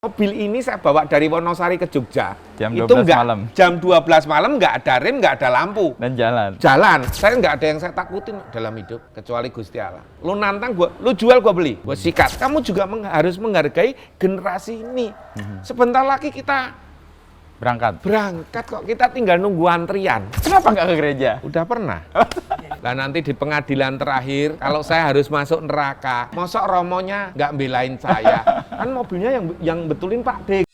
Mobil ini saya bawa dari Wonosari ke Jogja. Jam itu 12 malam. Jam 12 malam nggak ada rem, nggak ada lampu. Dan jalan. Jalan. Saya nggak ada yang saya takutin dalam hidup kecuali Gusti Allah. Lu nantang gua, lu jual gua beli. Gua sikat. Kamu juga harus menghargai generasi ini. Sebentar lagi kita Berangkat. kok, kita tinggal nunggu antrian. Kenapa nggak ke gereja? Udah pernah. Lah nanti di pengadilan terakhir, kalau saya harus masuk neraka, mosok romonya nggak belain saya. Kan mobilnya yang betulin Pak D.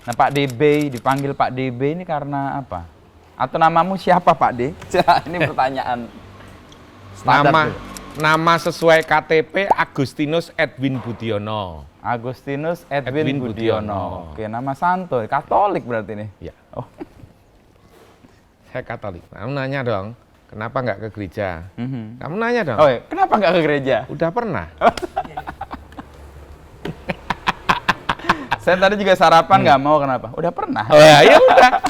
Nah, Pak DB, dipanggil Pak DB ini karena apa? Atau namamu siapa, Pak D? Ini pertanyaan standar. Nama sesuai KTP Agustinus Edwin Budiono. Agustinus Edwin Budiono. Oke, nama santo, Katolik berarti nih. Ya, Oh. saya Katolik. Kamu nanya dong, kenapa nggak ke gereja? Kamu nanya dong. Oh, iya. Kenapa nggak ke gereja? Udah pernah. Saya tadi juga sarapan nggak mau, kenapa? Udah pernah. Oh ya udah.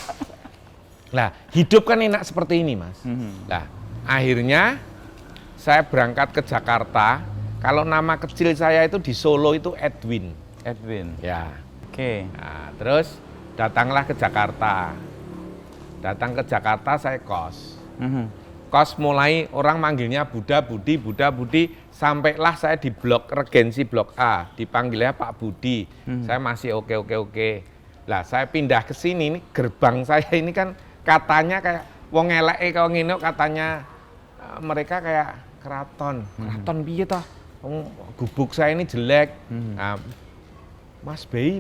Nah, hidup kan enak seperti ini, Mas. Nah, akhirnya saya berangkat ke Jakarta. Kalau nama kecil saya itu di Solo itu Edwin. Edwin. Ya. Oke. Nah, terus datanglah ke Jakarta. Datang ke Jakarta saya kos. Kos mulai orang manggilnya Buddha Budi, sampailah saya di blok Regensi blok A, dipanggilnya Pak Budi. Saya masih oke. Lah saya pindah ke sini, ini gerbang saya ini kan katanya kayak wong eleke kalau ngene katanya mereka kayak keraton. Keraton piye toh? Gubuk saya ini jelek. Nah, Mas Bey.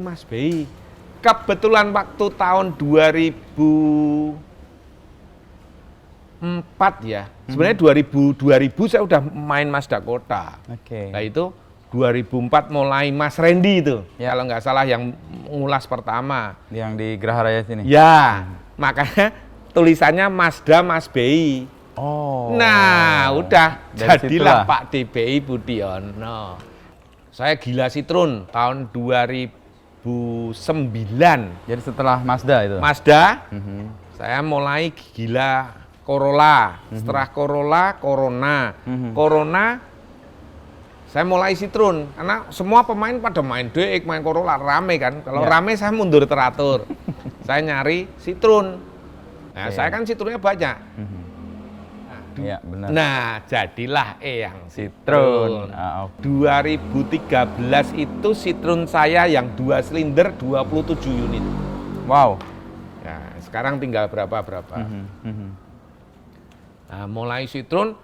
Kebetulan waktu tahun 2004 ya. Sebenarnya 2000 saya udah main Mazda Kota. Oke. Nah itu 2004 mulai Mas Randy itu. Ya. Kalau nggak salah yang ngulas pertama. Yang di Geraha Raya sini. Ya, makanya tulisannya Mazda Mas Bey. Oh. Nah, udah Dari jadilah situlah. Pak DBI Budiono. Saya gila Citroen tahun 2009. Jadi setelah Mazda itu. Mazda, saya mulai gila Corolla. Setelah Corolla, Corona, saya mulai Citroen. Karena semua pemain pada main DX, main Corolla, rame kan. Kalau Ya. rame saya mundur teratur. Saya nyari Citroen. Nah, Oke. saya kan Citroennya banyak. Iya, benar. Nah, jadilah yang Citroen. Citroen. Ah, oke. 2013 itu Citroen saya yang 2 silinder 27 unit. Wow. Nah, sekarang tinggal berapa? Nah, mulai Citroen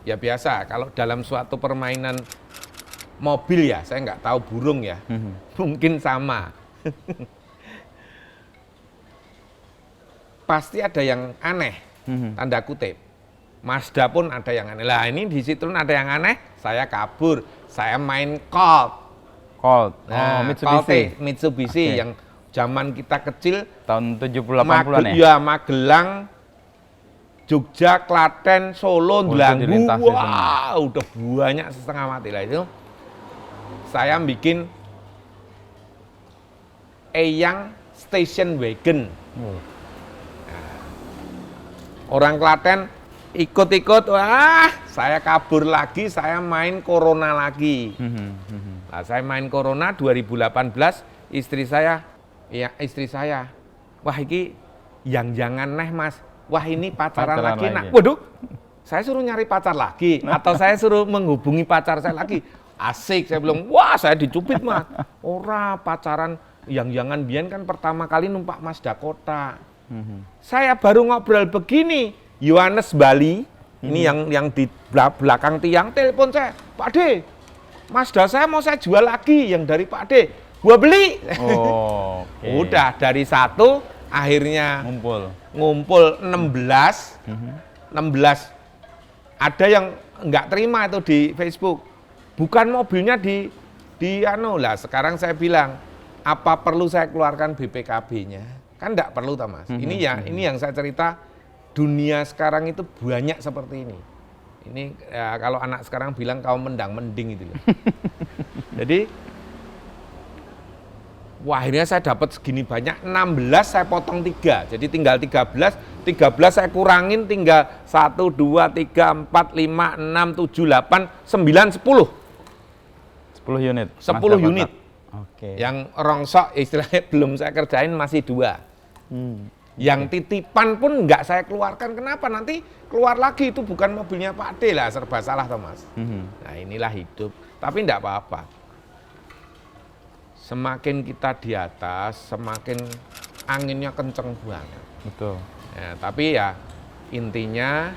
ya biasa. Kalau dalam suatu permainan mobil ya, saya nggak tahu burung ya. Mungkin sama. Pasti ada yang aneh, tanda kutip. Mazda pun ada yang aneh. Lah ini di Citroen ada yang aneh, saya kabur. Saya main Colt. Colt. Nah, Mitsubishi. Colt Mitsubishi Oke. yang zaman kita kecil Tahun 70-80-an ya? Iya, Magelang, Jogja, Klaten, Solo, itu Delanggu, dilintasi wah udah banyak setengah mati lah itu. Saya bikin Eyang Station Wagon. Orang Klaten ikut-ikut, wah saya kabur lagi, saya main Corona lagi. Nah, saya main Corona 2018, istri saya, wah ini yang jangan neh Mas, wah ini pacaran Pacaran lagi. Nah, lagi. waduh, saya suruh nyari pacar lagi, atau saya suruh menghubungi pacar saya lagi. Asik, saya bilang, wah saya dicupit Mas. Ora pacaran, yang jangan biyen kan pertama kali numpak Mazda Kota. Saya baru ngobrol begini, Yohanes Bali, ini yang di belakang tiang, telepon saya, Pak D, Mazda saya mau saya jual lagi, yang dari Pak D, gua beli. Oh, oke. Udah dari satu, akhirnya ngumpul 16. Ada yang nggak terima itu di Facebook, bukan mobilnya di anu lah. Sekarang saya bilang, apa perlu saya keluarkan BPKB-nya? Kan nggak perlu, Mas. Ini yang saya cerita, dunia sekarang itu banyak seperti ini. Ini ya, kalau anak sekarang bilang kaum mendang mending itu loh. Jadi Wah, akhirnya saya dapat segini banyak, 16 saya potong 3, jadi tinggal 13 saya kurangin tinggal 1, 2, 3, 4, 5, 6, 7, 8, 9, 10 10 unit. 10 unit. Oke. Yang rongsok istilahnya belum saya kerjain masih 2. Yang titipan pun nggak saya keluarkan, kenapa? Nanti keluar lagi, itu bukan mobilnya Pak D lah, serba salah Thomas. Nah inilah hidup, tapi nggak apa-apa. Semakin kita di atas, semakin anginnya kenceng banget. Betul. Ya, tapi ya intinya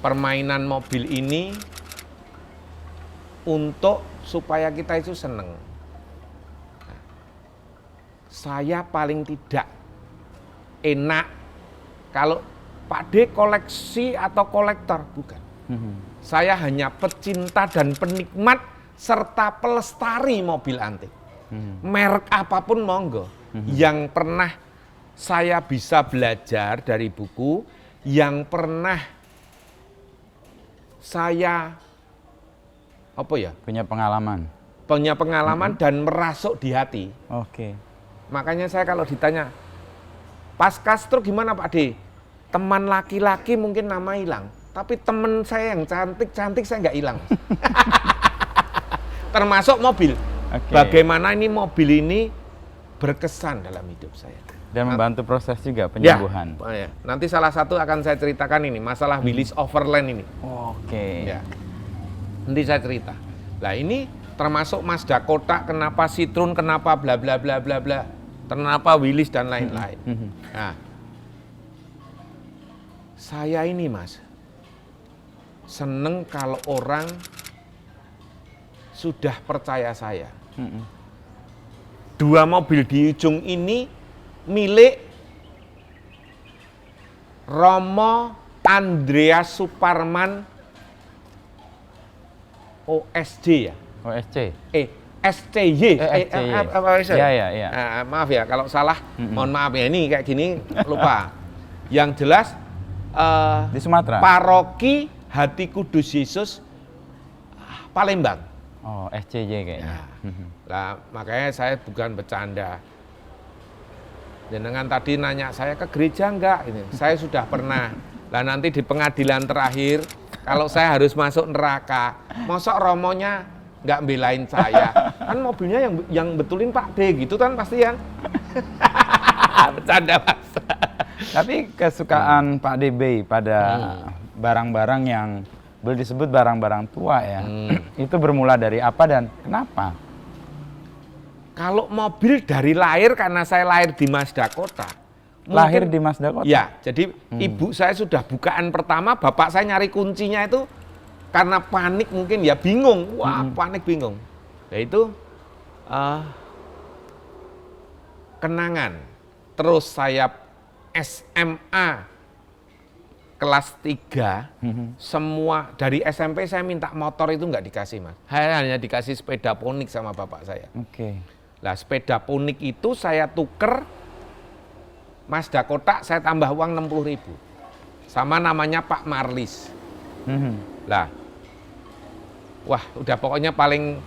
permainan mobil ini untuk supaya kita itu seneng. Nah, saya paling tidak enak kalau Pak D koleksi atau kolektor, bukan. Saya hanya pecinta dan penikmat serta pelestari mobil antik. Merek apapun monggo. Yang pernah saya bisa belajar dari buku, yang pernah saya punya pengalaman. Dan merasuk di hati. Oke. Makanya saya kalau ditanya, pasca stroke gimana Pak D? Teman laki-laki mungkin nama hilang, tapi teman saya yang cantik-cantik saya nggak hilang. Termasuk mobil. Oke. Bagaimana ini mobil ini berkesan dalam hidup saya. Dan membantu proses juga penyembuhan. Ya. Nanti salah satu akan saya ceritakan ini, masalah Willys Overland ini. Oke. Ya. Nanti saya cerita. Nah ini termasuk Mazda Kotak, kenapa Citroen, kenapa bla bla bla bla bla, kenapa Willys dan lain-lain. Nah, saya ini Mas, seneng kalau orang sudah percaya saya. 2 mobil di ujung ini milik Romo Andreas Suparman OSJ ya? OSC. SCY. Iya. Maaf ya kalau salah, mohon maaf ya, ini kayak gini lupa. Yang jelas Di Sumatera. Paroki Hati Kudus Yesus Palembang. Oh, SCJ kayaknya. Lah makanya saya bukan bercanda. Jenengan tadi nanya saya ke gereja enggak? Ini saya sudah pernah. Lah nanti di pengadilan terakhir, kalau saya harus masuk neraka, mosok romonya nggak belain saya? Kan mobilnya yang betulin Pak D gitu kan pasti kan? Bercanda Mas. Tapi kesukaan Pak DB pada barang-barang yang boleh disebut barang-barang tua ya, itu bermula dari apa dan kenapa? Kalau mobil dari lahir, karena saya lahir di Mazda Kota. Lahir di Mazda Kota? Ya, jadi ibu saya sudah bukaan pertama, bapak saya nyari kuncinya itu karena panik mungkin ya, bingung. Wah, panik bingung. Ya itu kenangan. Terus saya SMA kelas 3, semua dari SMP saya minta motor itu nggak dikasih Mas. Saya hanya dikasih sepeda ponik sama bapak saya. Oke. Lah sepeda ponik itu saya tuker Mazda Kotak, saya tambah uang 60.000. Sama namanya Pak Marlis. Lah, wah udah pokoknya paling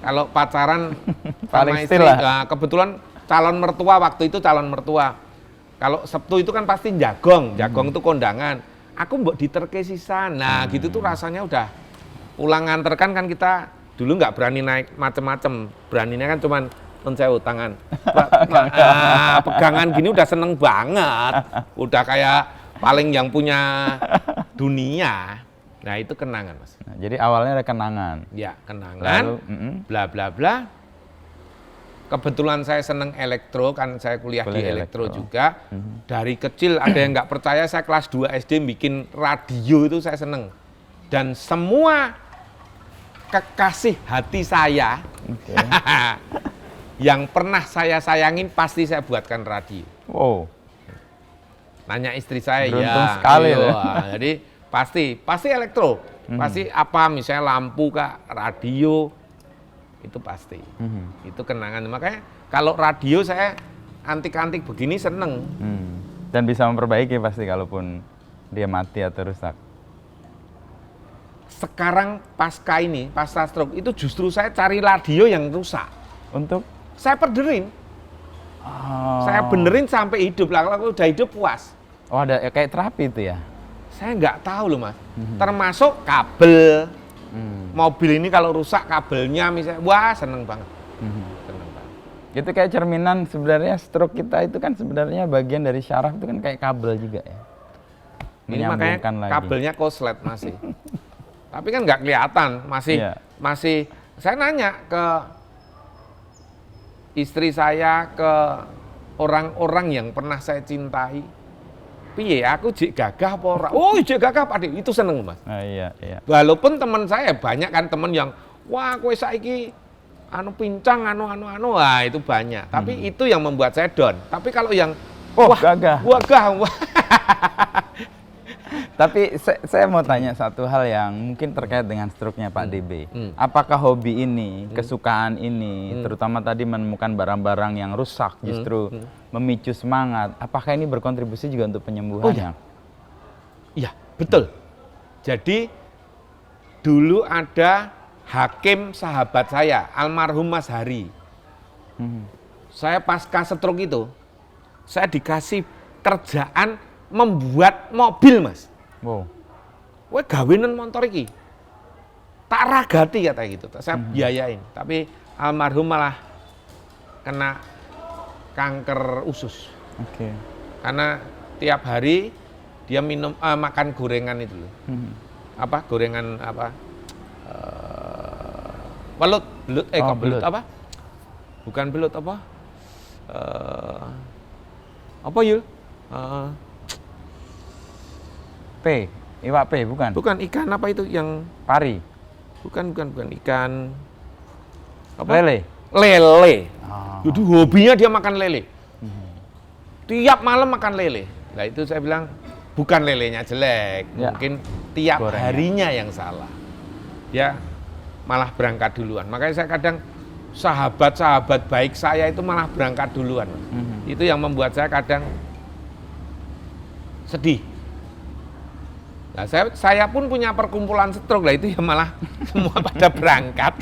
kalau pacaran paling sama istri, lah. nah, kebetulan calon mertua waktu itu calon mertua. Kalau Sabtu itu kan pasti jagong itu kondangan. Aku mbok diterke sisan. Nah, gitu tuh rasanya udah pulang nganterkan kan kita dulu nggak berani naik macem-macem. Beraninya kan cuman sewu tangan. Pegangan gini udah seneng banget. Udah kayak paling yang punya dunia. Nah, itu kenangan, Mas. Nah, jadi awalnya ada kenangan. Ya, kenangan. Bla bla bla. Kebetulan saya seneng elektro, kan saya kuliah di elektro juga. Dari kecil ada yang nggak percaya, saya kelas 2 SD bikin radio itu saya seneng. Dan semua kekasih hati saya yang pernah saya sayangin pasti saya buatkan radio. Wow. Nanya istri saya, beruntung ya. sekali Iya, jadi pasti elektro. Pasti apa misalnya lampu kak, radio. Itu pasti, itu kenangan. Makanya kalau radio saya antik-antik begini seneng. Dan bisa memperbaiki pasti kalaupun dia mati atau rusak. Sekarang pasca stroke itu justru saya cari radio yang rusak. Untuk? Saya perderin. Oh. Saya benerin sampai hidup lah. Kalau udah hidup puas. Oh, ada kayak terapi itu ya? Saya nggak tahu loh Mas. Termasuk kabel. Mobil ini kalau rusak kabelnya misalnya, wah seneng banget. Seneng banget. Itu kayak cerminan sebenarnya stroke kita itu kan sebenarnya bagian dari syaraf itu kan kayak kabel juga ya. Ini makanya kabelnya koslet masih. Tapi kan nggak kelihatan, masih. Saya nanya ke istri saya, ke orang-orang yang pernah saya cintai, piye aku jek gagah apa ora? Oh, jek gagah Pak Dik, itu seneng Mas. Iya. Walaupun teman saya banyak kan teman yang wah kowe saiki anu pincang wah itu banyak. Tapi itu yang membuat saya down. Tapi kalau yang wah gagah. Wah. Tapi saya mau tanya satu hal yang mungkin terkait dengan stroke-nya Pak DB. Apakah hobi ini, kesukaan ini, terutama tadi menemukan barang-barang yang rusak justru memicu semangat, apakah ini berkontribusi juga untuk penyembuhannya? Iya, betul. Jadi dulu ada hakim sahabat saya, almarhum Mas Hari. Saya pasca stroke itu, saya dikasih kerjaan membuat mobil, Mas. Wow. Wah, gawenan motor iki. Tak ragati kata gitu. Saya biayain, tapi almarhum malah kena kanker usus. Oke. Karena tiap hari dia makan gorengan itu loh. Apa? Gorengan apa? Belut apa? Bukan belut apa? Apa Yul? Iwak P bukan? Bukan ikan apa itu yang pari. Bukan ikan apa? Lele. Jadi hobinya dia makan lele. Tiap malam makan lele. Nah itu saya bilang bukan lelenya jelek, mungkin tiap harinya yang salah. Dia malah berangkat duluan. Makanya saya kadang sahabat-sahabat baik saya itu malah berangkat duluan. Itu yang membuat saya kadang sedih. Nah, saya pun punya perkumpulan stroke lah itu ya malah semua pada berangkat.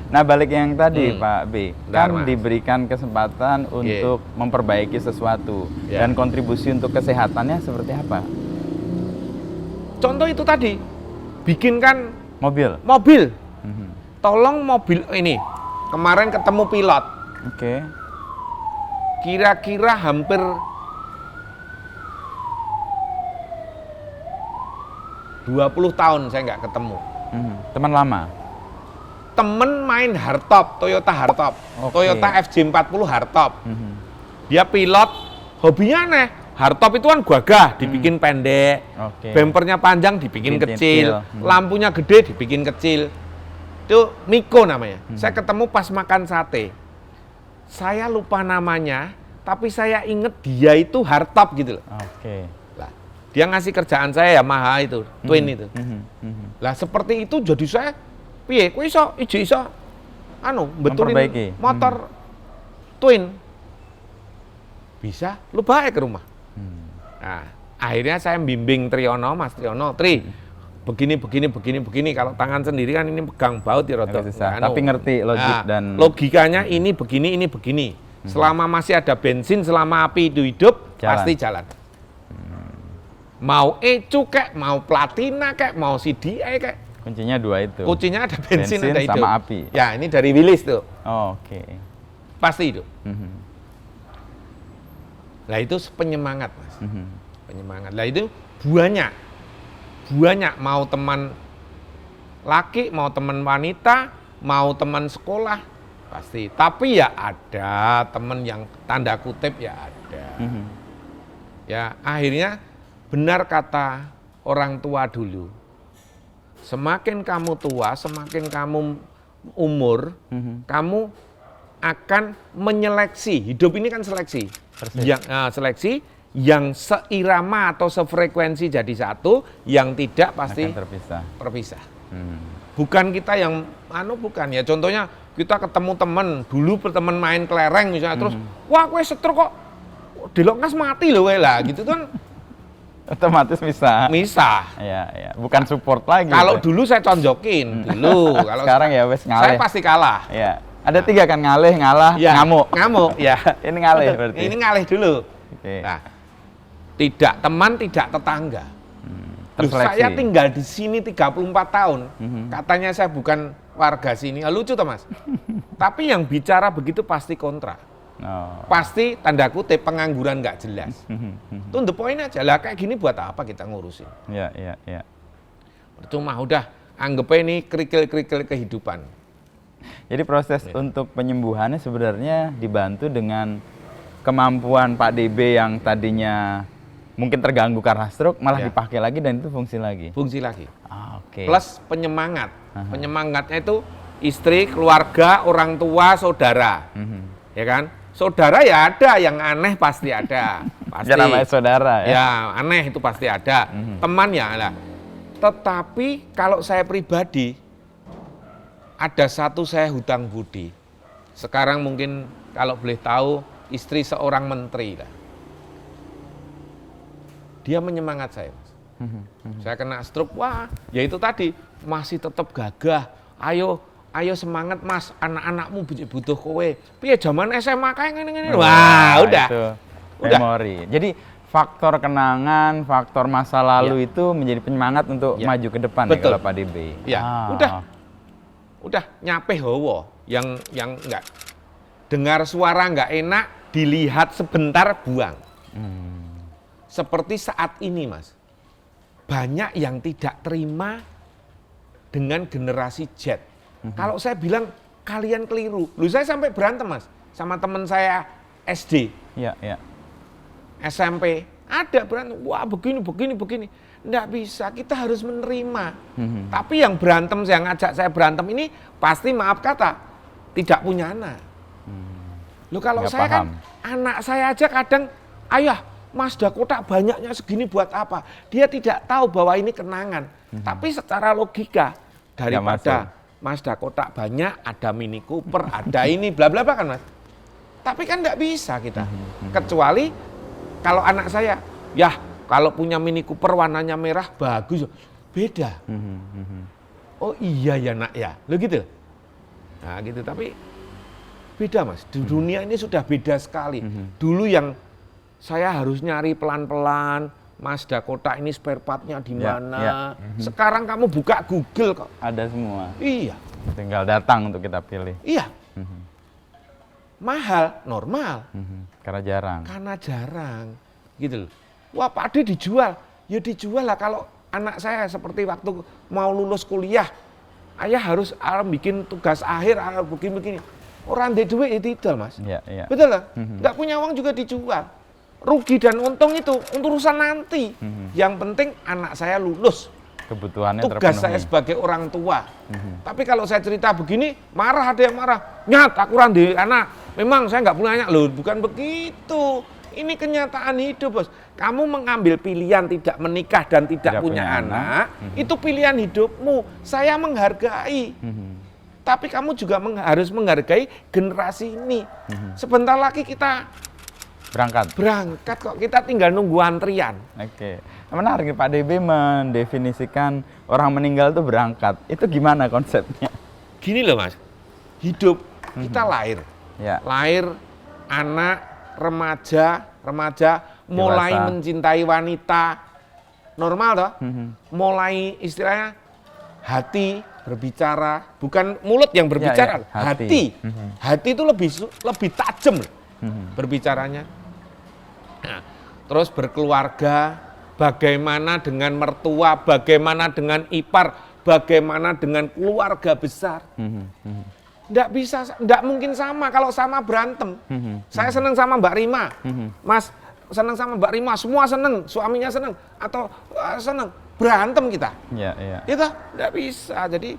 Nah balik yang tadi Pak B, kan Mas. diberikan kesempatan untuk memperbaiki sesuatu dan kontribusi untuk kesehatannya seperti apa? Contoh itu tadi, bikinkan mobil. Tolong mobil ini, kemarin ketemu pilot. Oke. Kira-kira hampir 20 tahun saya nggak ketemu. Teman lama? Temen main hardtop, Toyota hardtop. Toyota FJ40 hardtop. Dia pilot, hobinya aneh. Hardtop itu kan gagah, dibikin pendek. Bempernya panjang, dibikin kecil. Lampunya gede, dibikin kecil. Itu Miko namanya. Saya ketemu pas makan sate. Saya lupa namanya, tapi saya inget dia itu hardtop gitu loh. Lah, dia ngasih kerjaan saya Yamaha itu, Twin itu. Lah seperti itu jadi saya, piye, kowe iso betulin motor Twin. Bisa, lu baik ke rumah. Nah, akhirnya saya bimbing Triyono, Mas Triyono, begini. Kalau tangan sendiri kan ini pegang baut ya rotok. Tapi ngerti logik dan logikanya ini begini. Selama masih ada bensin, selama api itu hidup, pasti jalan. Mau ECU kek, mau platina kek, mau CDI kek. Kuncinya dua itu. Kuncinya ada bensin ada hidup. Sama api. Ya, ini dari Willis tuh. Pasti hidup. Lah itu penyemangat, Mas. Penyemangat. Lah itu banyak mau teman laki, mau teman wanita, mau teman sekolah pasti. Tapi ya ada teman yang tanda kutip ya ada. Ya akhirnya benar kata orang tua dulu. Semakin kamu tua, semakin kamu umur, kamu akan menyeleksi. Hidup ini kan seleksi. Seleksi yang seirama atau sefrekuensi jadi satu, yang tidak pasti terpisah. Bukan kita yang bukan ya. Contohnya kita ketemu teman, dulu berteman main kelereng misalnya, terus wah kowe stroke kok delok ngas mati loh lah gitu kan. Otomatis bisa. Misah. Ya. Bukan support lagi. Kalau gitu. dulu saya tonjokin, dulu. Kalau Sekarang ya wes ngaleh. saya pasti kalah. Ya. Ada 3 kan, ngaleh, ngalah, Ya, ngamuk. Ngamuk, ya. Ini ngaleh berarti. Ini ngalih dulu. Oke. Nah, tidak teman, tidak tetangga. Loh, Terseleksi. saya tinggal di sini 34 tahun. Mhm. Katanya saya bukan warga sini. Lucu toh, Mas? Tapi yang bicara begitu pasti kontra. Oh. Pasti tanda kutip pengangguran nggak jelas. To the point aja lah, kayak gini buat apa kita ngurusin? Ya. Percuma, udah anggap ini kerikil-kerikil kehidupan. Jadi proses untuk penyembuhannya sebenarnya dibantu dengan kemampuan Pak DB yang tadinya mungkin terganggu karena stroke, malah Ya. dipakai lagi dan itu fungsi lagi. Fungsi lagi. Oke. Plus penyemangat. Penyemangatnya itu istri, keluarga, orang tua, saudara. Ya kan? Saudara ya ada, yang aneh pasti ada. Pasti. Ya namanya saudara ya. Ya, aneh itu pasti ada. Teman ya lah. Tetapi kalau saya pribadi, ada satu saya hutang budi. Sekarang mungkin kalau boleh tahu, istri seorang menteri lah. Dia menyemangat saya, Mas. Saya kena stroke, wah, ya itu tadi, masih tetap gagah. Ayo semangat, Mas, anak-anakmu butuh kowe. Piye zaman SMA kayak ngene-ngene. Wah, udah. Itu Udah. memori. Jadi faktor kenangan, faktor masa lalu itu menjadi penyemangat untuk Ya. maju ke depan Betul. ya kalau Pak DB. Ya, udah nyape hawa yang enggak dengar suara enggak enak, dilihat sebentar buang. Seperti saat ini, Mas. Banyak yang tidak terima dengan generasi Z. Kalau saya bilang kalian keliru. Loh, saya sampai berantem, Mas, sama teman saya SD, Ya. SMP. Ada berantem, wah begini. Nggak bisa, kita harus menerima. Tapi yang berantem, yang ngajak saya berantem ini pasti maaf kata, tidak punya anak. Loh kalau Nggak saya kan, paham. anak saya aja kadang, ayah, Mazda kotak banyaknya segini buat apa? Dia tidak tahu bahwa ini kenangan. Tapi secara logika, daripada Mazda kotak banyak, ada Mini Cooper, ada ini, bla bla bla kan, Mas. Tapi kan nggak bisa kita. Kecuali kalau anak saya, ya kalau punya Mini Cooper warnanya merah bagus, beda. Oh iya ya nak ya, lo gitu. Nah gitu, tapi beda, Mas. Di dunia ini sudah beda sekali. Dulu yang saya harus nyari pelan-pelan, Mazda kotak ini spare part-nya di mana. Sekarang kamu buka Google kok. Ada semua. Iya. Tinggal datang untuk kita pilih. Iya. Mahal, normal. Karena jarang. Karena jarang. Gitu loh. Wah, Pak Ade dijual. Ya dijual lah kalau anak saya seperti waktu mau lulus kuliah. Ayah harus bikin tugas akhir, begini. Orang di duit ya tidak, Mas. Iya. Betul lah? Nggak punya uang juga dijual. Rugi dan untung itu untuk urusan nanti. Yang penting anak saya lulus. Kebutuhannya Tugas terpenuhi. saya sebagai orang tua. Tapi kalau saya cerita begini, marah, ada yang marah. Nyat, aku randi anak. Memang saya nggak punya anak. Loh, bukan begitu. Ini kenyataan hidup, Bos. Kamu mengambil pilihan tidak menikah dan tidak punya anak, itu pilihan hidupmu. Saya menghargai. Tapi kamu juga harus menghargai generasi ini. Sebentar lagi kita berangkat kok, kita tinggal nunggu antrian. Oke. Menarik nih, Pak DB mendefinisikan orang meninggal itu berangkat. Itu gimana konsepnya? Gini loh, Mas. Hidup kita lahir. Ya. Lahir anak, remaja mulai Dewasa. mencintai wanita. Normal toh? Mulai istilahnya hati berbicara, bukan mulut yang berbicara, Ya, hati. hati. Hati itu lebih tajam loh berbicaranya. Nah, terus berkeluarga, bagaimana dengan mertua, bagaimana dengan ipar, bagaimana dengan keluarga besar. Nggak bisa, nggak mungkin sama. Kalau sama berantem. Saya seneng sama Mbak Rima, Mas seneng sama Mbak Rima, semua seneng, suaminya seneng, atau seneng, berantem kita. Iya. Itu nggak bisa. Jadi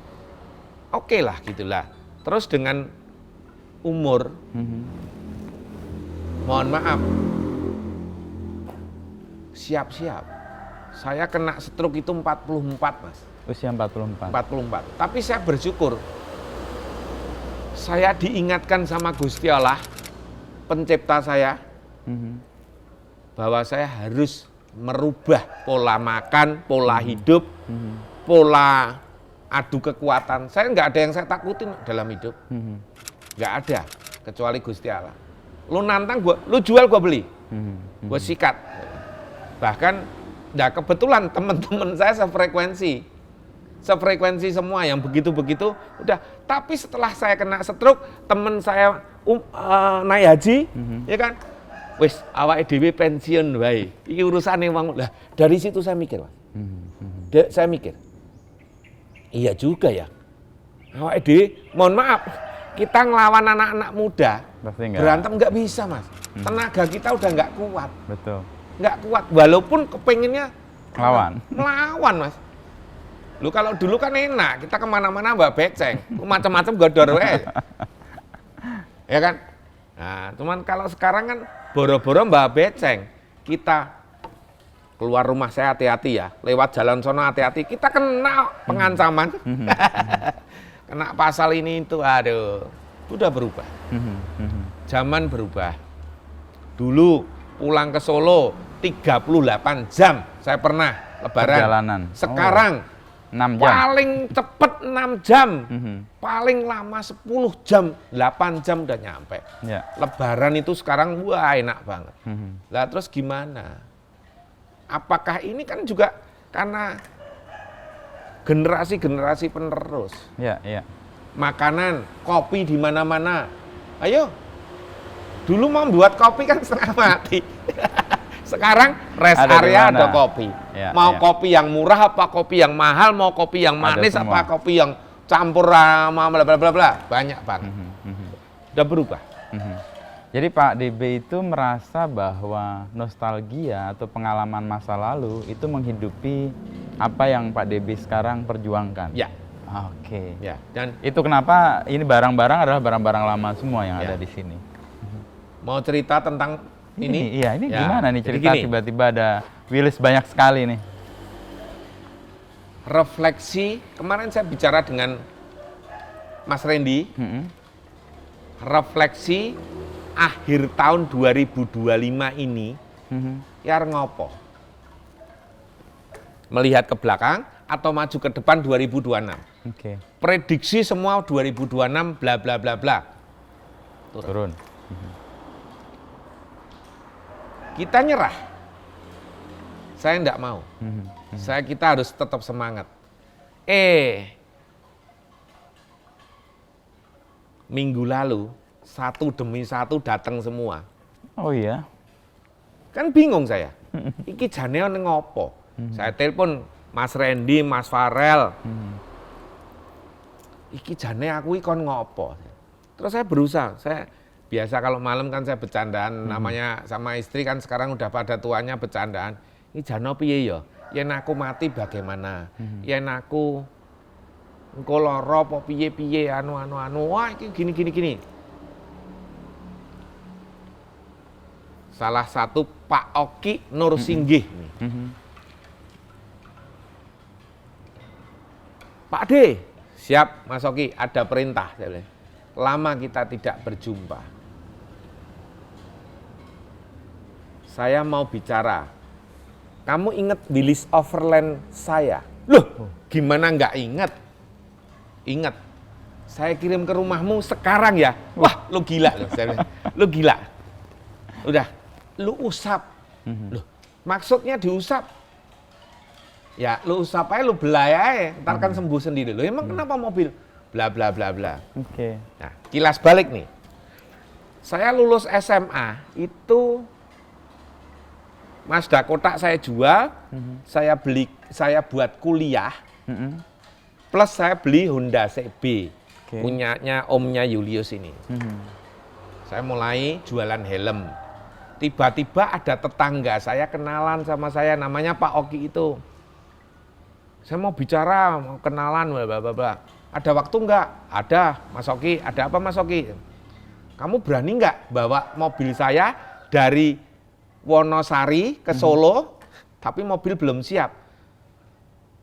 oke lah gitulah. Terus dengan umur, mohon maaf, siap-siap. Saya kena stroke itu 44, Mas. Usia 44. 44. Tapi saya bersyukur. Saya diingatkan sama Gusti Allah, pencipta saya, bahwa saya harus merubah pola makan, pola hidup, pola adu kekuatan. Saya nggak ada yang saya takutin dalam hidup. Nggak ada, kecuali Gusti Allah. Lu nantang gua, lu jual gua beli. Gua sikat. Bahkan, nah kebetulan teman-teman saya sefrekuensi semua yang begitu-begitu udah. Tapi setelah saya kena stroke, teman saya naik haji, ya kan? Wis awake dhewe pensiun wae. Iki urusane wong. Lah, dari situ saya mikir, Mas. Saya mikir. Iya juga ya. Awake dhewe, mohon maaf, kita ngelawan anak-anak muda, berantem nggak bisa, Mas. Tenaga kita udah nggak kuat. Betul. Nggak kuat, walaupun kepengennya melawan, Mas. Lu kalau dulu kan enak, kita kemana-mana bawa beceng, macam-macam godor wae. Ya kan? Nah, cuman kalau sekarang kan boro-boro bawa beceng, kita keluar rumah saya hati-hati ya, lewat jalan sono hati-hati, kita kena pengancaman, kena pasal ini itu, aduh, udah berubah. Zaman berubah. Dulu pulang ke Solo 38 jam, saya pernah lebaran. Perjalanan. Sekarang 6 jam. paling cepet 6 jam, paling lama 10 jam, 8 jam udah nyampe. Ya. Lebaran itu sekarang wah enak banget. Lah terus gimana? Apakah ini kan juga karena generasi-generasi penerus? Ya, ya. Makanan, kopi di mana-mana. Ayo, dulu mau buat kopi kan setengah mati. Sekarang rest Ada area dimana? ada kopi. Ya, Mau ya. kopi yang murah apa kopi yang mahal, mau kopi yang manis semua. apa kopi yang campur sama bla bla bla bla. Banyak banget. Udah berubah. Jadi Pak DB itu merasa bahwa nostalgia atau pengalaman masa lalu itu menghidupi apa yang Pak DB sekarang perjuangkan. Ya, Oke. ya. Dan Itu kenapa ini barang-barang adalah barang-barang lama semua yang Ya. ada di sini. mau cerita tentang ini? Iya, ini Ya, gimana nih jadi cerita gini. tiba-tiba ada Willis banyak sekali nih. Refleksi, kemarin saya bicara dengan Mas Randy, refleksi akhir tahun 2025 ini, ya ngopo? Melihat ke belakang atau maju ke depan 2026. Oke. Prediksi semua 2026 bla bla bla bla. Turun. Kita nyerah. Saya enggak mau. Kita harus tetap semangat. Minggu lalu satu demi satu datang semua. Oh iya. Kan bingung saya. Iki jane nang ngopo? Saya telepon Mas Randy, Mas Farel. Iki jane aku iki kon ngopo? Terus saya berusaha. Saya biasa kalau malam kan saya bercandaan, namanya sama istri kan sekarang udah pada tuanya bercandaan. Iki jane piye ya? Yen aku mati bagaimana? Yen aku engko lara apa piye-piye anu. Wah, iki gini. Salah satu Pak Oki Nursinggih. Pak D, siap Mas Oki, ada perintah. Saya bilang. Lama kita tidak berjumpa. Saya mau bicara. Kamu ingat Willis Overland saya? Loh, gimana nggak ingat? Ingat. Saya kirim ke rumahmu sekarang ya. Wah, lu gila loh. Saya bilang, lu gila. Udah, lu usap. Loh, maksudnya diusap? Ya, lu usap aja, lu belai aja. Ntar kan sembuh sendiri. Loh, emang kenapa mobil? Bla bla bla bla. Oke. Nah, kilas balik nih. Saya lulus SMA itu Mazda kotak saya jual, saya buat kuliah, plus saya beli Honda CB, punyanya omnya Julius ini. Saya mulai jualan helm. Tiba-tiba ada tetangga saya kenalan sama saya, namanya Pak Oki itu. Saya mau bicara, mau kenalan, bla bla bla. Ada waktu enggak? Ada, Mas Oki. Ada apa Mas Oki? Kamu berani enggak bawa mobil saya dari Wonosari ke Solo, tapi mobil belum siap.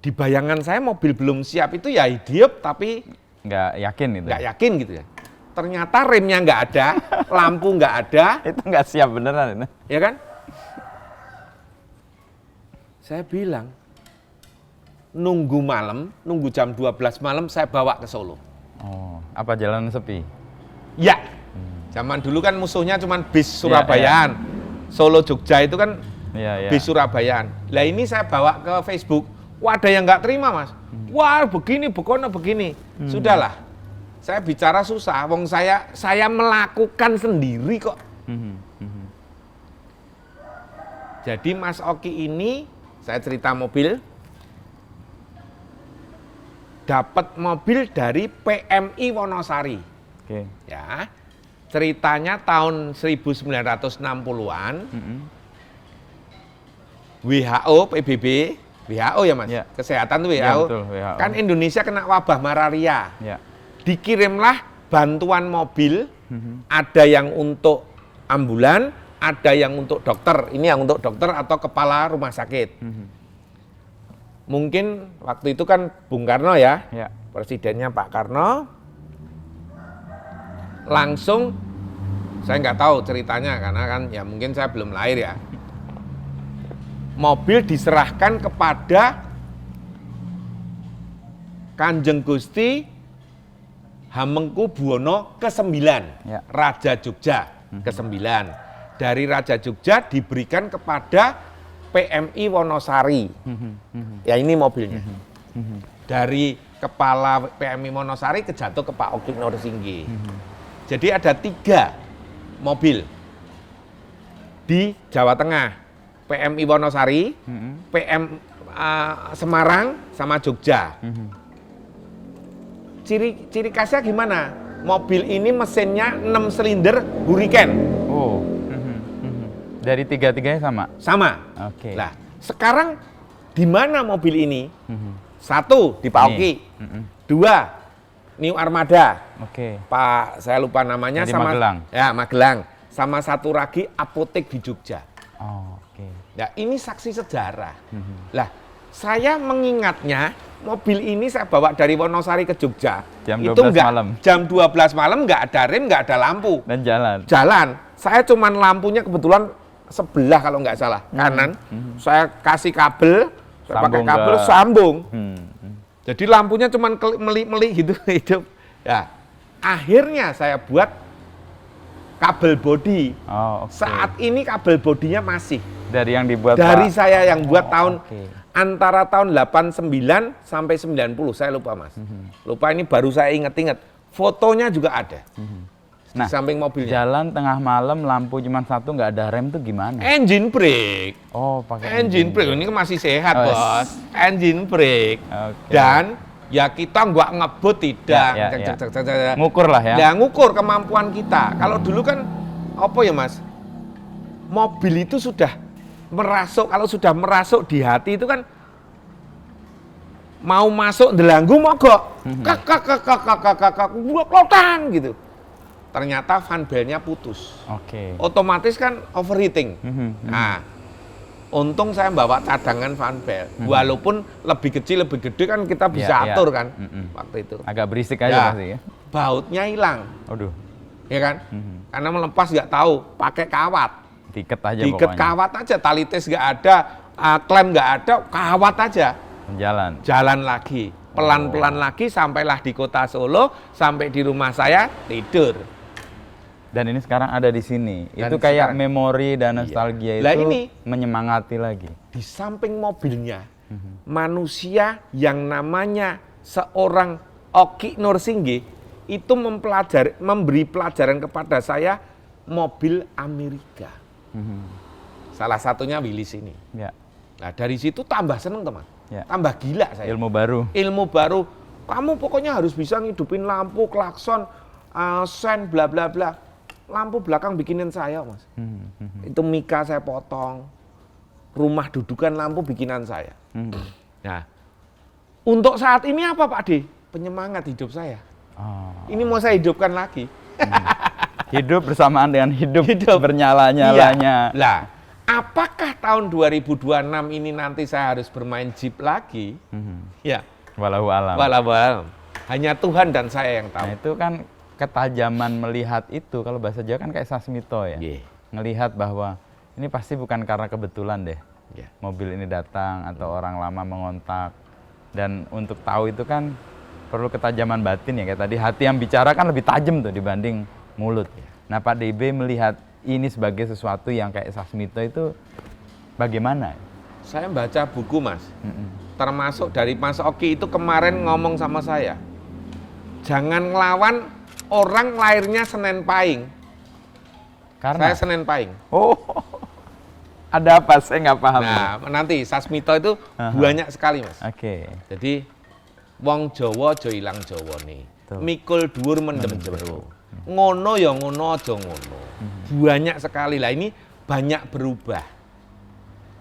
Di bayangan saya mobil belum siap itu ya hidup, tapi Nggak yakin itu. nggak yakin gitu ya. Ternyata remnya nggak ada, lampu nggak ada, Itu nggak siap beneran itu. ya kan? Saya bilang, nunggu malam, nunggu jam 12 malam saya bawa ke Solo. Oh, apa jalan sepi? Ya, zaman dulu kan musuhnya cuma bis Surabayaan. Solo Jogja itu kan bis Surabayaan. Lah ini saya bawa ke Facebook, wah ada yang nggak terima mas. Wah begini, bekono begini. Sudahlah, saya bicara susah, wong saya melakukan sendiri kok. Jadi Mas Oki ini, saya cerita mobil, dapat mobil dari PMI Wonosari. Oke. Ya, ceritanya tahun 1960-an, WHO, PBB, WHO ya mas, kesehatan tuh WHO. Ya, betul, WHO. Kan Indonesia kena wabah malaria. Ya. Dikirimlah bantuan mobil, ada yang untuk ambulan, ada yang untuk dokter. Ini yang untuk dokter atau kepala rumah sakit. Mungkin waktu itu kan Bung Karno ya, presidennya Pak Karno. Langsung, saya nggak tahu ceritanya karena kan ya mungkin saya belum lahir ya. Mobil diserahkan kepada Kanjeng Gusti Hamengkubuwono ke-9, Raja Jogja ke-9. Dari Raja Jogja diberikan kepada PMI Wonosari. Ya ini mobilnya. Dari kepala PMI Wonosari kejatuh ke Pak Oki Norsinggi. Jadi ada 3 mobil di Jawa Tengah. PMI Wonosari, PM Semarang, sama Jogja. Ciri khasnya gimana? Mobil ini mesinnya 6 silinder Hurricane. Oh. Dari tiga-tiganya sama? Sama. Oke. Nah, sekarang di mana mobil ini? 1 di Pak Oki. 2 New Armada. Oke. Pak, saya lupa namanya. Di sama Magelang. Ya, Magelang. Sama 1 lagi apotek di Jogja. Oh, oke. Nah, ini saksi sejarah. Lah, saya mengingatnya mobil ini saya bawa dari Wonosari ke Jogja. Jam 12 itu malam. Jam 12 malam nggak ada rem, nggak ada lampu. Dan jalan. Jalan. Saya cuman lampunya kebetulan sebelah kalau nggak salah, kanan. Saya kasih kabel, saya pakai kabel sambung. Jadi lampunya cuman meli-meli gitu hidup. Ya. Akhirnya saya buat kabel bodi. Oh, okay. Saat ini kabel bodinya masih dari yang dibuat dari Pak. saya yang buat tahun antara tahun 89 sampai 90, saya lupa mas. Lupa, ini baru saya inget-inget. Fotonya juga ada. Nah, di samping mobilnya. Jalan tengah malam, lampu cuma 1, nggak ada rem tuh gimana? Engine brake. Oh, pakai engine brake. Ini kan masih sehat bos. Engine brake. Dan ya kita nggak ngebut tidak. Ngukur lah ya. Ya ngukur kemampuan kita. Kalau dulu kan apa ya mas? Mobil itu sudah merasuk, kalau sudah merasuk di hati itu kan mau masuk delanggu mogok. Kakak klotan gitu. Ternyata fan belnya putus. Otomatis kan overheating. Nah, untung saya bawa cadangan fan bel. Walaupun lebih kecil, lebih gede kan kita bisa atur kan waktu itu. Agak berisik aja pasti ya. Bautnya hilang. Aduh. Ya kan? Karena melepas nggak tahu, pakai kawat. Diikat aja diikat pokoknya. Kawat aja, tali tes nggak ada, klem nggak ada, kawat aja. Jalan lagi, pelan-pelan lagi, sampailah di kota Solo, sampai di rumah saya, tidur. Dan ini sekarang ada di sini. Dan itu kayak sekarang, memori dan nostalgia itu ini, menyemangati lagi. Di samping mobilnya, manusia yang namanya seorang Oki Norsinggi itu memberi pelajaran kepada saya mobil Amerika. Salah satunya Willys ini. Nah dari situ tambah seneng teman, tambah gila saya. Ilmu baru. Kamu pokoknya harus bisa ngidupin lampu, klakson, sen, bla bla bla. Lampu belakang bikinin saya mas. Itu mika saya potong. Rumah dudukan lampu bikinan saya. Nah, untuk saat ini apa Pak D? Penyemangat hidup saya. Ini mau saya hidupkan lagi. Hidup bersamaan dengan hidup bernyala-nyalanya. Iya. Lah, apakah tahun 2026 ini nanti saya harus bermain Jeep lagi? Ya. Walau alam. Walau alam. Hanya Tuhan dan saya yang tahu. Nah, itu kan ketajaman melihat itu, kalau bahasa Jawa kan kayak sasmito ya. Ngelihat bahwa ini pasti bukan karena kebetulan deh. Ya. mobil ini datang atau orang lama mengontak. Dan untuk tahu itu kan perlu ketajaman batin ya, kayak tadi hati yang bicara kan lebih tajam tuh dibanding mulut. Nah Pak DB melihat ini sebagai sesuatu yang kayak Sasmito itu bagaimana? Saya baca buku Mas, termasuk dari Mas Oki itu kemarin ngomong sama saya, jangan ngelawan orang lahirnya Senen Pahing. Karena? Saya Senen Pahing. Oh, ada apa? Saya nggak paham. Nah, nanti Sasmito itu banyak sekali Mas. Oke. Jadi, wong Jawa aja ilang Jawane. Tuh. Mikul dhuwur mendem jero. Ngono ya ngono aja ngono. Banyak sekali lah, ini banyak berubah.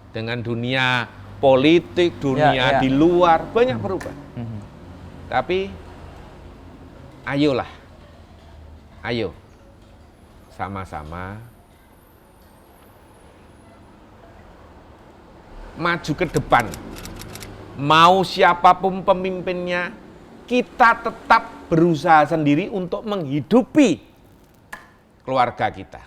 Dengan dunia politik, dunia di luar, banyak berubah. Tapi, ayolah. Ayo. Sama-sama maju ke depan. Mau siapapun pemimpinnya, kita tetap berusaha sendiri untuk menghidupi keluarga kita.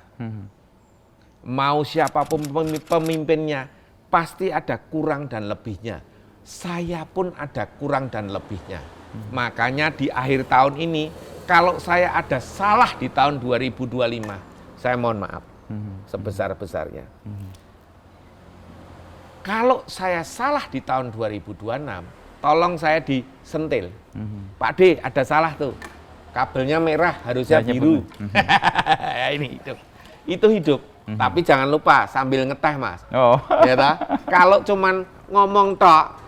Mau siapapun pemimpinnya, pasti ada kurang dan lebihnya. Saya pun ada kurang dan lebihnya. Makanya di akhir tahun ini, kalau saya ada salah di tahun 2025, saya mohon maaf sebesar-besarnya. Kalau saya salah di tahun 2026, tolong saya disentil. Pak D, ada salah tuh. Kabelnya merah, harusnya biru. Ini hidup. Itu hidup. Tapi jangan lupa sambil ngeteh, Mas. Oh. Ya ta? Kalau cuman ngomong tok,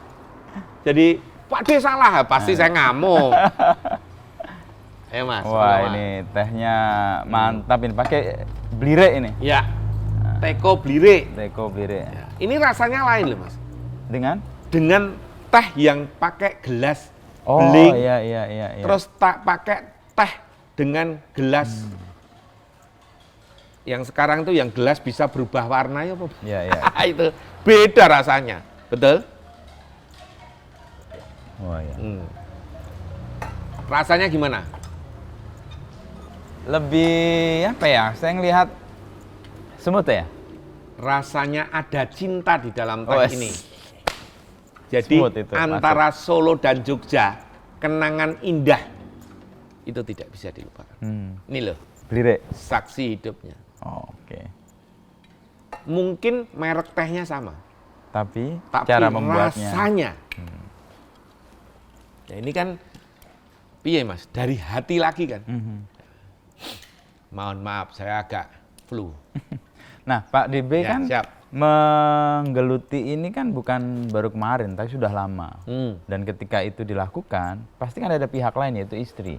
jadi Pak D salah, pasti saya ngamuk. Mas. Wah, ini tehnya mantap ini. Pakai blire ini. Ya. Teko blire. Teko blire. Ya. Ini rasanya lain loh, Mas. Dengan teh yang pakai gelas oh, beling. Iya. Terus tak pakai teh dengan gelas. Yang sekarang tuh yang gelas bisa berubah warna ya, Pak. Iya. Itu beda rasanya. Betul? Oh iya. Rasanya gimana? Lebih apa ya? Saya ngelihat semut ya. Rasanya ada cinta di dalam teh ini. Jadi itu, antara masuk. Solo dan Jogja, kenangan indah itu tidak bisa dilupakan. Ini loh, blire. Saksi hidupnya. Oh, oke. Mungkin merek tehnya sama, tapi cara membuatnya. Rasanya. Ya ini kan, piye Mas? Dari hati lagi kan. Mohon maaf, saya agak flu. Nah, Pak DB Ya, kan siap. menggeluti ini kan bukan baru kemarin, tapi sudah lama. Dan ketika itu dilakukan, pasti kan ada pihak lain yaitu istri.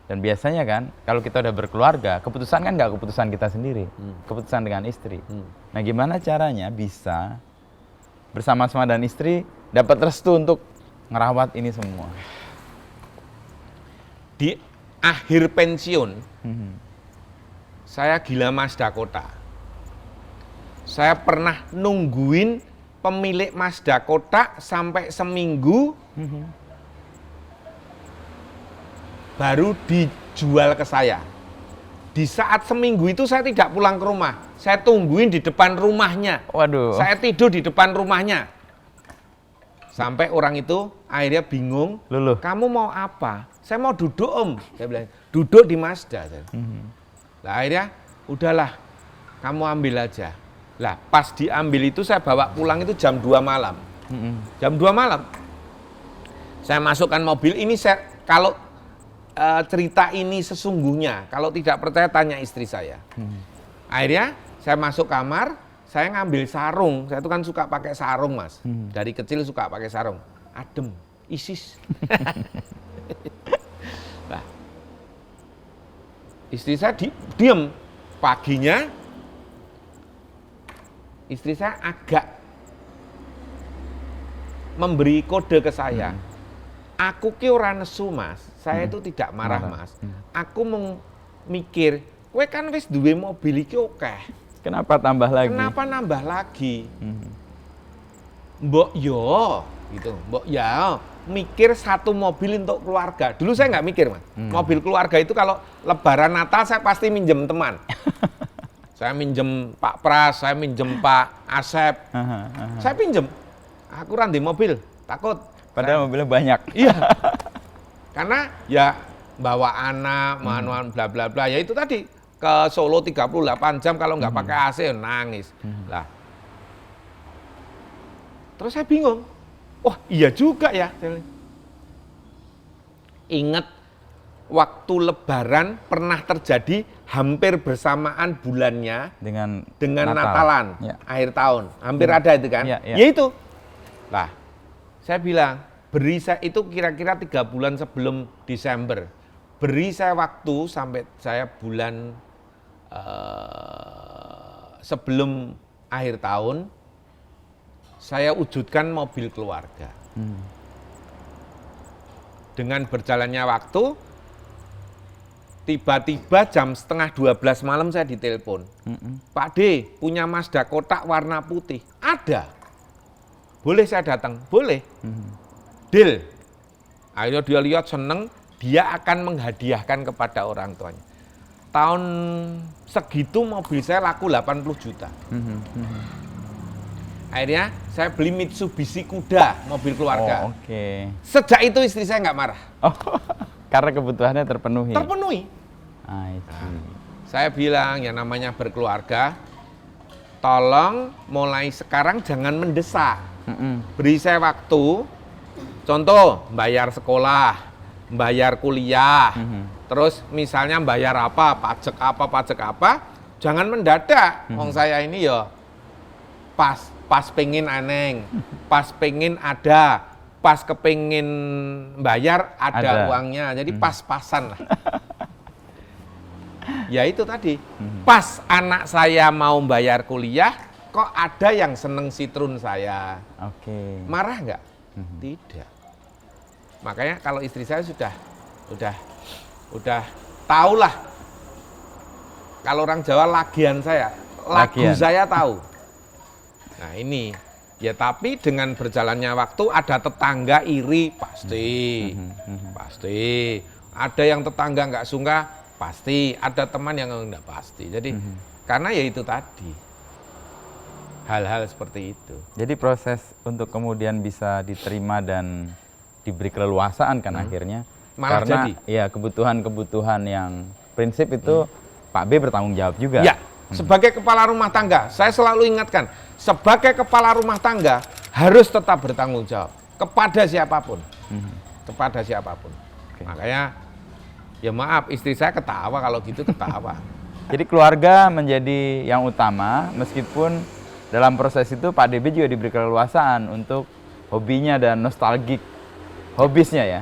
Dan biasanya kan, kalau kita udah berkeluarga, keputusan kan nggak keputusan kita sendiri, keputusan dengan istri. Nah, gimana caranya bisa bersama-sama dan istri dapat restu untuk ngerawat ini semua? Di akhir pensiun, saya gila Mazda Kota. Saya pernah nungguin pemilik Mazda Kota sampai seminggu, baru dijual ke saya. Di saat seminggu itu saya tidak pulang ke rumah, saya tungguin di depan rumahnya. Waduh. Saya tidur di depan rumahnya. Sampai orang itu akhirnya bingung, Luluh. Kamu mau apa? Saya mau duduk Om. Saya bilang, duduk di Mazda. Lah akhirnya, udahlah, kamu ambil aja. Lah pas diambil itu saya bawa pulang itu jam 2 malam. Jam 2 malam. Saya masukkan mobil, ini saya, kalau cerita ini sesungguhnya, kalau tidak percaya tanya istri saya. Akhirnya saya masuk kamar, saya ngambil sarung. Saya itu kan suka pakai sarung, Mas. Dari kecil suka pakai sarung. Adem, ISIS. Nah, istri saya diem. Paginya, istri saya agak memberi kode ke saya. Aku ki ora nesu, Mas. Saya itu tidak marah, Mas. Aku mau mikir, kowe kan wis duwe mobil iki akeh. Kenapa tambah lagi? Kenapa nambah lagi? Mbok yo, gitu. Mbok ya mikir satu mobil untuk keluarga. Dulu saya nggak mikir, Mas. Mobil keluarga itu kalau Lebaran Natal saya pasti minjem teman. Saya minjem Pak Pras, saya minjem Pak Asep. Saya pinjem. Aku ranti mobil, takut. Padahal mobilnya banyak. Iya. Karena ya bawa anak, manual bla bla bla. Ya itu tadi ke Solo 38 jam kalau nggak pakai AC ya nangis. Lah. Terus saya bingung. Wah, iya juga ya. Ingat waktu Lebaran pernah terjadi hampir bersamaan bulannya dengan Natalan, akhir tahun. Hampir ada itu kan? Ya itu. Lah, saya bilang, beri saya itu kira-kira 3 bulan sebelum Desember. Beri saya waktu sampai saya bulan sebelum akhir tahun, saya wujudkan mobil keluarga. Dengan berjalannya waktu, tiba-tiba jam 11:30 malam saya ditelepon. Pak D, punya Mazda kotak warna putih. Ada. Boleh saya datang? Boleh. Deal. Akhirnya dia lihat seneng, dia akan menghadiahkan kepada orang tuanya. Tahun segitu mobil saya laku 80 juta. Akhirnya saya beli Mitsubishi Kuda, mobil keluarga. Sejak itu istri saya nggak marah. Karena kebutuhannya terpenuhi. Terpenuhi. Saya bilang yang namanya berkeluarga, tolong mulai sekarang jangan mendesak. Beri saya waktu, contoh bayar sekolah, bayar kuliah, terus misalnya bayar pajak apa, jangan mendadak. Wong saya ini ya pas pengen aneng, pas pengen ada, pas kepengin bayar ada uangnya, jadi pas-pasan lah. Ya itu tadi, pas anak saya mau bayar kuliah, kok ada yang seneng Citroen saya. Marah nggak? Tidak. Makanya kalau istri saya sudah tahu lah. Kalau orang Jawa lagian saya, lagu saya tahu. Nah ini, ya tapi dengan berjalannya waktu ada tetangga iri pasti, pasti. Ada yang tetangga nggak suka pasti, ada teman yang nggak pasti. Jadi karena ya itu tadi, hal-hal seperti itu. Jadi proses untuk kemudian bisa diterima dan diberi keleluasaan kan akhirnya. Malah karena jadi. Ya kebutuhan-kebutuhan yang prinsip itu Pak B bertanggung jawab juga. Ya. Sebagai kepala rumah tangga, saya selalu ingatkan, sebagai kepala rumah tangga harus tetap bertanggung jawab kepada siapapun, kepada siapapun. Makanya, ya maaf, istri saya ketawa kalau gitu ketawa. Jadi keluarga menjadi yang utama, meskipun dalam proses itu Pak DB juga diberi keleluasaan untuk hobinya dan nostalgik hobisnya ya.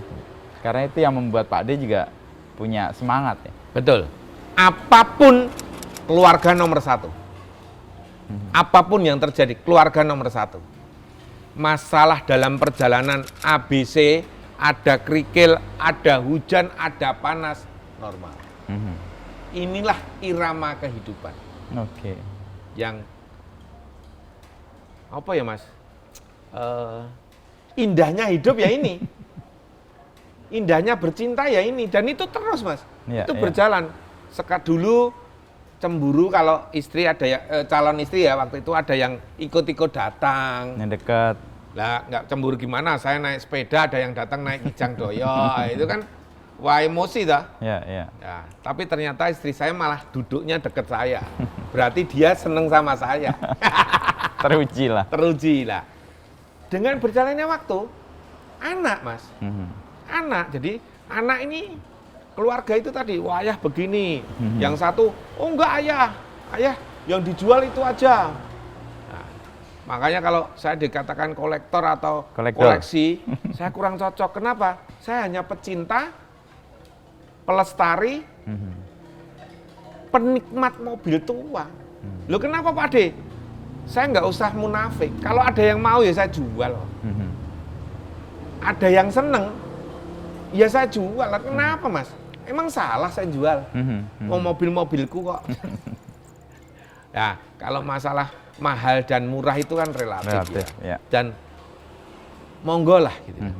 Karena itu yang membuat Pak D juga punya semangat ya. Betul. Apapun keluarga nomor 1. Apapun yang terjadi, keluarga nomor 1. Masalah dalam perjalanan ABC, ada kerikil, ada hujan, ada panas, normal. Inilah irama kehidupan. Yang, apa ya Mas? Indahnya hidup ya ini. Indahnya bercinta ya ini. Dan itu terus Mas. Itu berjalan. Sekat dulu, cemburu kalau istri ada ya, calon istri ya waktu itu ada yang ikut-ikut datang. Yang dekat. Lah nggak cemburu gimana? Saya naik sepeda ada yang datang naik kijang doyo. Itu kan wah emosi dah. Ya, tapi ternyata istri saya malah duduknya deket saya. Berarti dia seneng sama saya. Teruji lah. Teruji lah. Dengan berjalannya waktu, anak Mas. Anak. Jadi anak ini keluarga itu tadi, wah ayah begini, yang satu, oh enggak ayah yang dijual itu aja. Nah, makanya kalau saya dikatakan kolektor atau koleksi, saya kurang cocok. Kenapa? Saya hanya pecinta, pelestari, penikmat mobil tua. Loh kenapa Pak De? Saya nggak usah munafik. Kalau ada yang mau ya saya jual. Ada yang seneng, ya saya jual. Kenapa Mas? Emang salah saya jual? Mau mobil-mobilku kok. Ya, kalau masalah mahal dan murah itu kan relatif ya. Dan monggo lah gitu.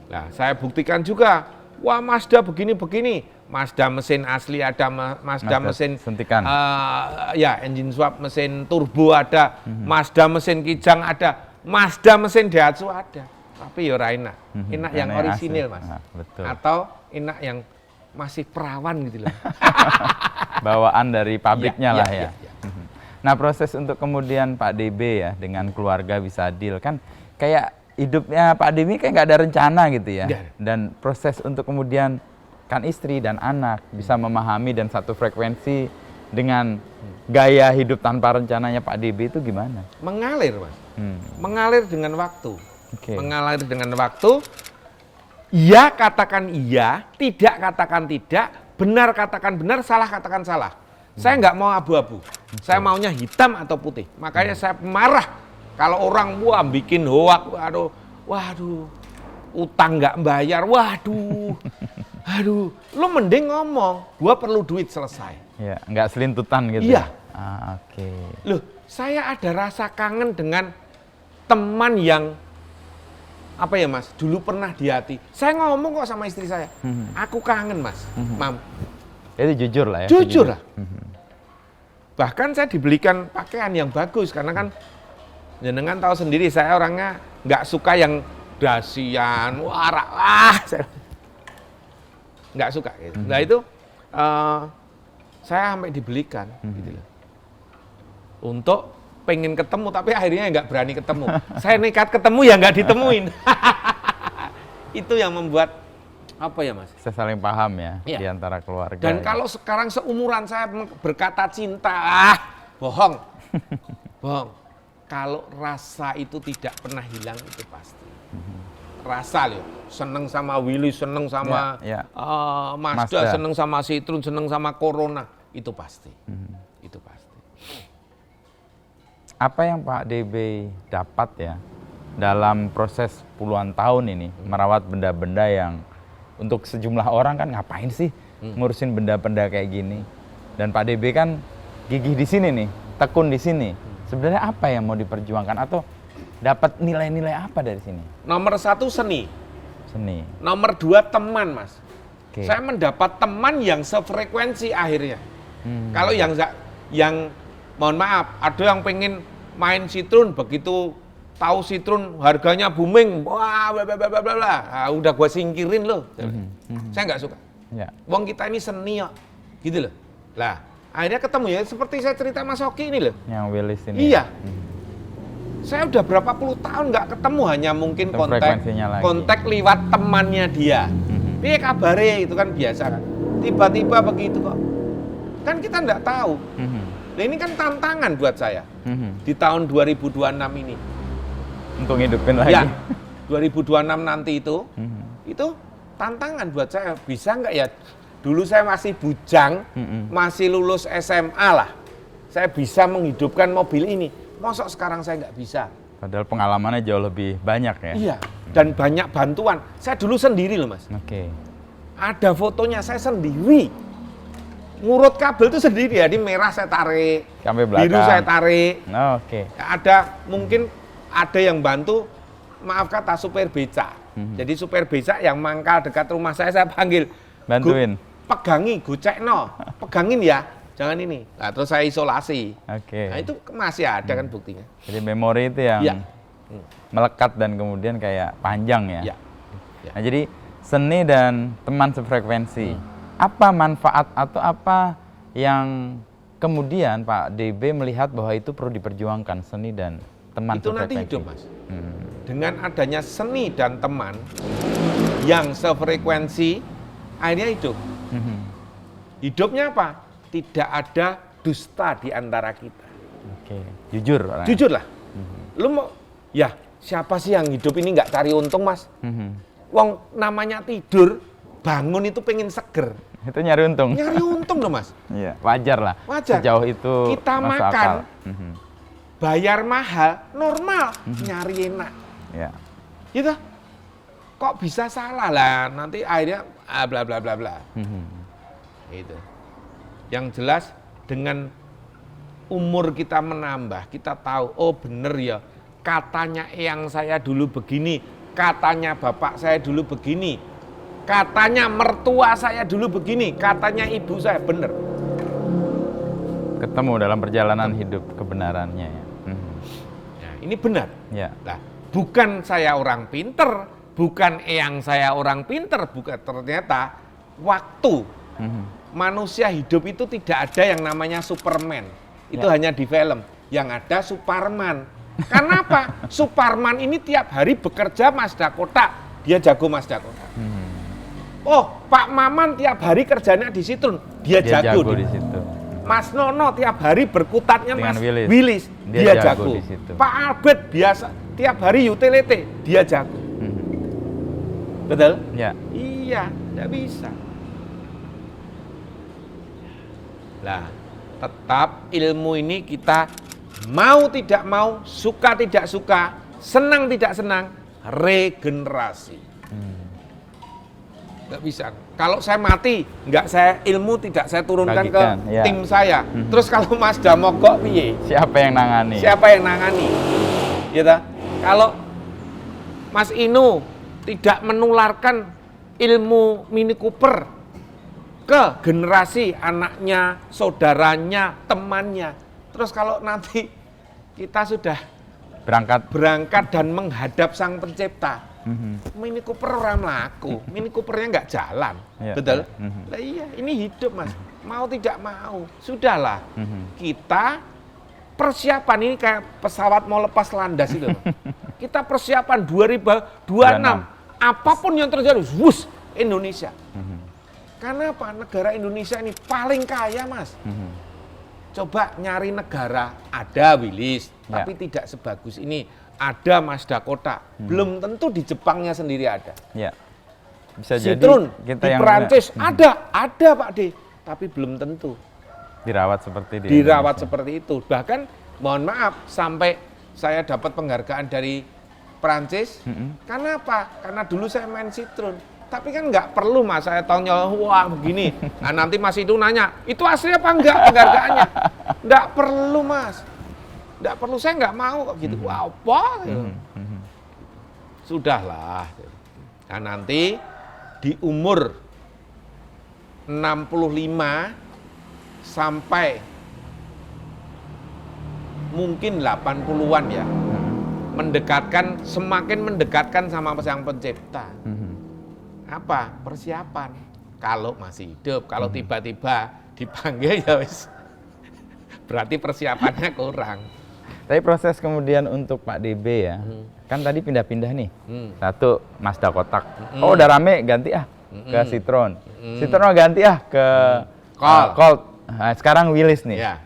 Nah, saya buktikan juga, wah Mazda begini-begini, Mazda mesin asli, ada Mazda mesin suntikan. Ya engine swap, mesin turbo ada, Mazda mesin kijang ada, Mazda mesin Daihatsu ada. Tapi ya ora enak. Enak yang orisinil, Mas. Betul. Atau enak yang masih perawan gitu loh. Bawaan dari pabriknya lah ya. Ya. Nah, proses untuk kemudian Pak DB ya dengan keluarga bisa deal kan kayak hidupnya Pak DB kayak nggak ada rencana gitu ya. Dan proses untuk kemudian kan istri dan anak bisa memahami dan satu frekuensi dengan gaya hidup tanpa rencananya Pak DB itu gimana? Mengalir, Mas. Mengalir dengan waktu. Okay. Mengalir dengan waktu. Iya katakan iya, tidak katakan tidak, benar katakan benar, salah katakan salah. Saya nggak mau abu-abu. Saya maunya hitam atau putih. Makanya saya marah kalau orang bikin hoak, waduh, utang nggak bayar, waduh, lu mending ngomong, gua perlu duit selesai. Ya, nggak selintutan gitu. Iya. Oke. Loh, saya ada rasa kangen dengan teman yang apa ya, Mas, dulu pernah di hati. Saya ngomong kok sama istri saya, aku kangen, Mas, Mam. Itu jujur lah ya. Jujur lah. Bahkan saya dibelikan pakaian yang bagus karena kan jenengan tahu sendiri saya orangnya nggak suka yang dasian, saya nggak suka. Gitu. Nah itu saya sampai dibelikan, gitu loh. Untuk pengen ketemu tapi akhirnya nggak berani ketemu. Saya nekat ketemu ya nggak ditemuin. Itu yang membuat apa ya, Mas? Saya saling paham ya, Iya. di antara keluarga. Dan ya. kalau sekarang seumuran saya berkata cinta, bohong. Bohong. Kalau rasa itu tidak pernah hilang itu pasti. Rasa loh, seneng sama Willy, seneng sama Mazda, seneng sama Citroen, seneng sama Corona, itu pasti. Itu pasti. Apa yang Pak DB dapat ya dalam proses puluhan tahun ini merawat benda-benda yang untuk sejumlah orang kan ngapain sih ngurusin benda-benda kayak gini, dan Pak DB kan gigih di sini nih, tekun di sini. Sebenarnya apa yang mau diperjuangkan atau dapat nilai-nilai apa dari sini? Nomor 1 seni. Nomor 2 teman, Mas. Okay. Saya mendapat teman yang sefrekuensi akhirnya. Kalau yang mohon maaf, ada yang pengen main Citroen, begitu tahu Citroen harganya booming, wah bla bla bla bla bla. Nah, udah gua singkirin loh. Saya nggak suka. Ya. Wong kita ini seni kok. Gitu loh. Lah, akhirnya ketemu ya seperti saya cerita Mas Oki ini loh. Yang Willis ini. Iya. Saya udah berapa puluh tahun nggak ketemu, hanya mungkin kontak lewat temannya dia. Dia kabare itu kan biasa kan. Tiba-tiba begitu kok. Kan kita nggak tahu. Nah ini kan tantangan buat saya di tahun 2026 ini. Untuk ngidupin lagi. Ya, 2026 nanti itu tantangan buat saya. Bisa nggak ya? Dulu saya masih bujang, masih lulus SMA lah. Saya bisa menghidupkan mobil ini. Mosok sekarang saya nggak bisa. Padahal pengalamannya jauh lebih banyak ya. Iya, dan banyak bantuan. Saya dulu sendiri loh, Mas. Oke. Ada fotonya saya sendiri. Ngurut kabel itu sendiri ya, di merah saya tarik, sampai belakang. biru saya tarik. Oke. Mungkin ada yang bantu, maaf kata supir beca. Jadi supir beca yang mangkal dekat rumah saya panggil. Bantuin. Pegangi, gocekno, pegangin ya, jangan ini. Nah, terus saya isolasi. Oke. Nah itu masih ada kan buktinya. Jadi memori itu yang Ya. melekat dan kemudian kayak panjang ya. Ya. Nah, jadi seni dan teman sefrekuensi. Apa manfaat atau apa yang kemudian Pak DB melihat bahwa itu perlu diperjuangkan, seni dan teman itu sefrekuensi? nanti hidup, Mas. Dengan adanya seni dan teman yang sefrekuensi, akhirnya hidup. Hidupnya apa? Tidak ada dusta di antara kita. Oke, jujur. Jujur lah. Lu mau, ya siapa sih yang hidup ini nggak cari untung, Mas? Wong namanya tidur, bangun itu pengen seger. Itu nyari untung. Nyari untung loh, Mas. Iya, wajar lah. Wajar. Sejauh itu kita masuk makan, akal. bayar mahal, normal, nyari enak. Ya. Gitu. Kok bisa salah lah? Nanti akhirnya bla bla bla bla. Itu. Yang jelas dengan umur kita menambah, kita tahu, oh bener ya, katanya eyang saya dulu begini, katanya bapak saya dulu begini. Katanya mertua saya dulu begini, katanya ibu saya, bener. Ketemu dalam perjalanan hidup kebenarannya ya. Nah, ini benar. Ya. Nah, bukan saya orang pinter, bukan eyang saya orang pinter, bukan, ternyata waktu manusia hidup itu tidak ada yang namanya Superman. Itu hanya di film. Yang ada Superman. Karena apa? Superman ini tiap hari bekerja Mazda kotak, dia jago Mazda kotak. Oh, Pak Maman tiap hari kerjanya di Citroen, dia jago di situ. Mas Nono tiap hari berkutatnya Dengan Mas Willis. dia jago. di situ. Pak Albert biasa tiap hari utility, dia jago. Betul? Ya. Iya, tidak bisa. Lah, tetap ilmu ini kita mau tidak mau, suka tidak suka, senang tidak senang, regenerasi. Nggak bisa. Kalau saya mati, saya ilmu tidak saya turunkan Bagikan, ke ya. tim saya. Terus kalau Mazda mogok piye? Siapa yang nangani? Siapa yang nangani? Gitu. Kalau Mas Inu tidak menularkan ilmu Mini Cooper ke generasi anaknya, saudaranya, temannya. Terus kalau nanti kita sudah berangkat dan menghadap Sang Pencipta, Mini Cooper orang laku, Mini Coopernya nggak jalan, betul? Lah iya, ini hidup Mas. Mau tidak mau, sudahlah. Kita persiapan ini kayak pesawat mau lepas landas itu. Kita persiapan 2026. Apapun yang terjadi, wus Indonesia. Karena apa? Negara Indonesia ini paling kaya Mas. Coba nyari negara, ada Willis, tapi tidak sebagus ini. Ada Mazda kotak, belum tentu di Jepangnya sendiri ada. Ya. Bisa Citroen jadi kita di yang Perancis ada Pak D, tapi belum tentu dirawat seperti seperti itu. Bahkan mohon maaf sampai saya dapat penghargaan dari Perancis. Karena apa? Karena dulu saya main Citroen. Tapi kan nggak perlu Mas, saya tanya, wah begini. Nah nanti Mas itu nanya, itu asli apa enggak penghargaannya? Nggak perlu Mas. Nggak perlu, saya nggak mau gitu. Wah apa? Sudahlah. Nah nanti di umur 65 sampai mungkin 80-an ya, semakin mendekatkan sama Sang Pencipta. Apa? Persiapan. Kalau masih hidup, kalau tiba-tiba dipanggil ya wis. Berarti persiapannya kurang. Tapi proses kemudian untuk Pak DB ya, kan tadi pindah-pindah nih. Satu Mazda kotak. Oh udah rame, ganti ke Citroen. Citroen ganti ke Colt. Nah, sekarang Willis nih. Ya.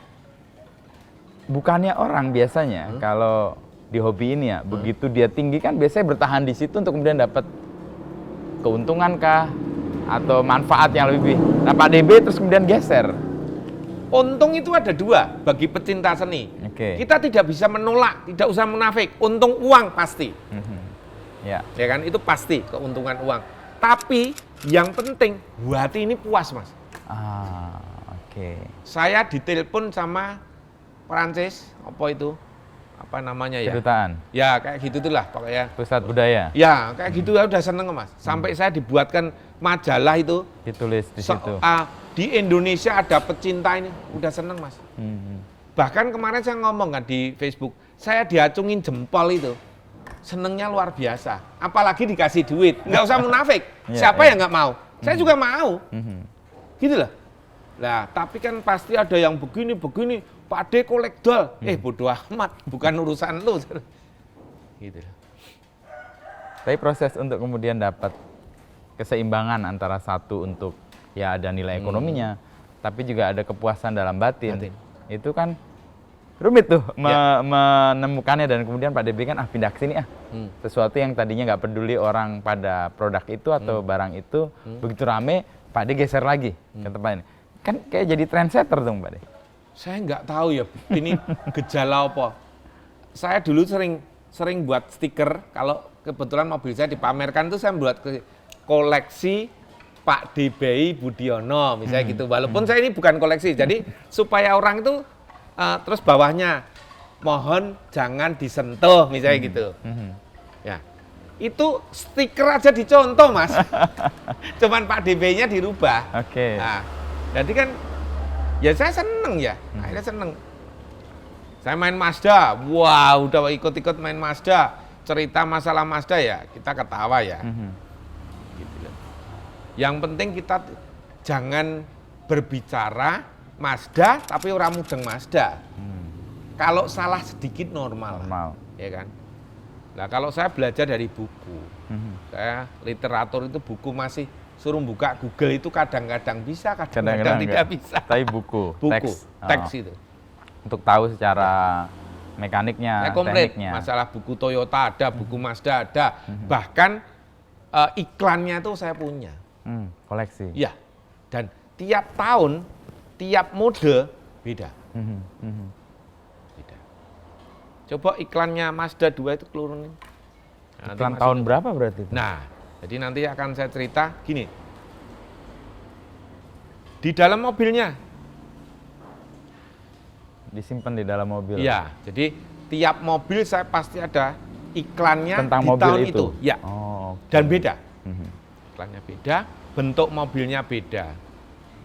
Bukannya orang biasanya kalau di hobi ini ya, begitu dia tinggi kan biasanya bertahan di situ untuk kemudian dapat keuntungan kah atau manfaat yang lebih. Nah Pak DB terus kemudian geser. Untung itu ada dua bagi pecinta seni. Kita tidak bisa menolak, tidak usah munafik. Untung uang pasti. Ya kan, itu pasti keuntungan uang. Tapi yang penting hati ini puas Mas. Saya ditelepon sama Perancis, apa itu? Apa namanya ya? Kedutaan. Ya kayak gitu itulah pokoknya. Pusat budaya. Ya kayak gitu ya udah seneng Mas. Sampai saya dibuatkan majalah itu. Ditulis di situ. Di Indonesia ada pecinta ini, udah seneng Mas. Bahkan kemarin saya ngomong kan di Facebook, saya diacungin jempol itu, senengnya luar biasa. Apalagi dikasih duit, nggak usah munafik. Siapa yang nggak mau? Saya juga mau. Gitu loh. Nah, tapi kan pasti ada yang begini, Pak D kolektor. Bodoh amat, bukan urusan lu. Gitu loh. Tapi proses untuk kemudian dapat keseimbangan antara satu untuk ya ada nilai ekonominya, tapi juga ada kepuasan dalam batin. Itu kan rumit tuh menemukannya, dan kemudian Pak DB kan pindah ke sini sesuatu yang tadinya nggak peduli orang pada produk itu atau barang itu, begitu rame Pak D geser lagi ke tempat ini. Kan kayak jadi trendsetter dong Pak D. Saya nggak tahu ya ini gejala apa. Saya dulu sering buat stiker, kalau kebetulan mobil saya dipamerkan tuh saya buat koleksi Pak DBI Budiono misalnya gitu. Walaupun saya ini bukan koleksi, jadi supaya orang itu terus bawahnya mohon jangan disentuh misalnya gitu. Ya, Itu stiker aja dicontoh, Mas. Cuman Pak DB-nya dirubah. Oke. Nah, jadi kan ya saya seneng ya. Akhirnya seneng. Saya main Mazda. Wah, udah ikut-ikut main Mazda. Cerita masalah Mazda ya, kita ketawa ya. Gitu loh. Yang penting kita jangan berbicara Mazda tapi orang mudeng Mazda. Kalau salah sedikit normal. Ya kan? Nah, kalau saya belajar dari buku. Saya literatur itu buku masih suruh buka Google itu kadang-kadang bisa, kadang-kadang tidak bisa. Tapi buku, teks itu. Untuk tahu secara mekaniknya, saya komplit. tekniknya. Masalah buku Toyota ada, buku Mazda ada. Bahkan iklannya itu saya punya. Koleksi. Ya, dan tiap tahun, tiap mode beda. Beda. Coba iklannya Mazda 2 itu keluarin. Iklan tahun berapa berarti itu? Nah, jadi nanti akan saya cerita gini. Di dalam mobilnya. Disimpan di dalam mobil. Iya, jadi tiap mobil saya pasti ada iklannya tentang di mobil tahun itu. Ya. Oh, okay. Dan beda. Iklannya beda, bentuk mobilnya beda.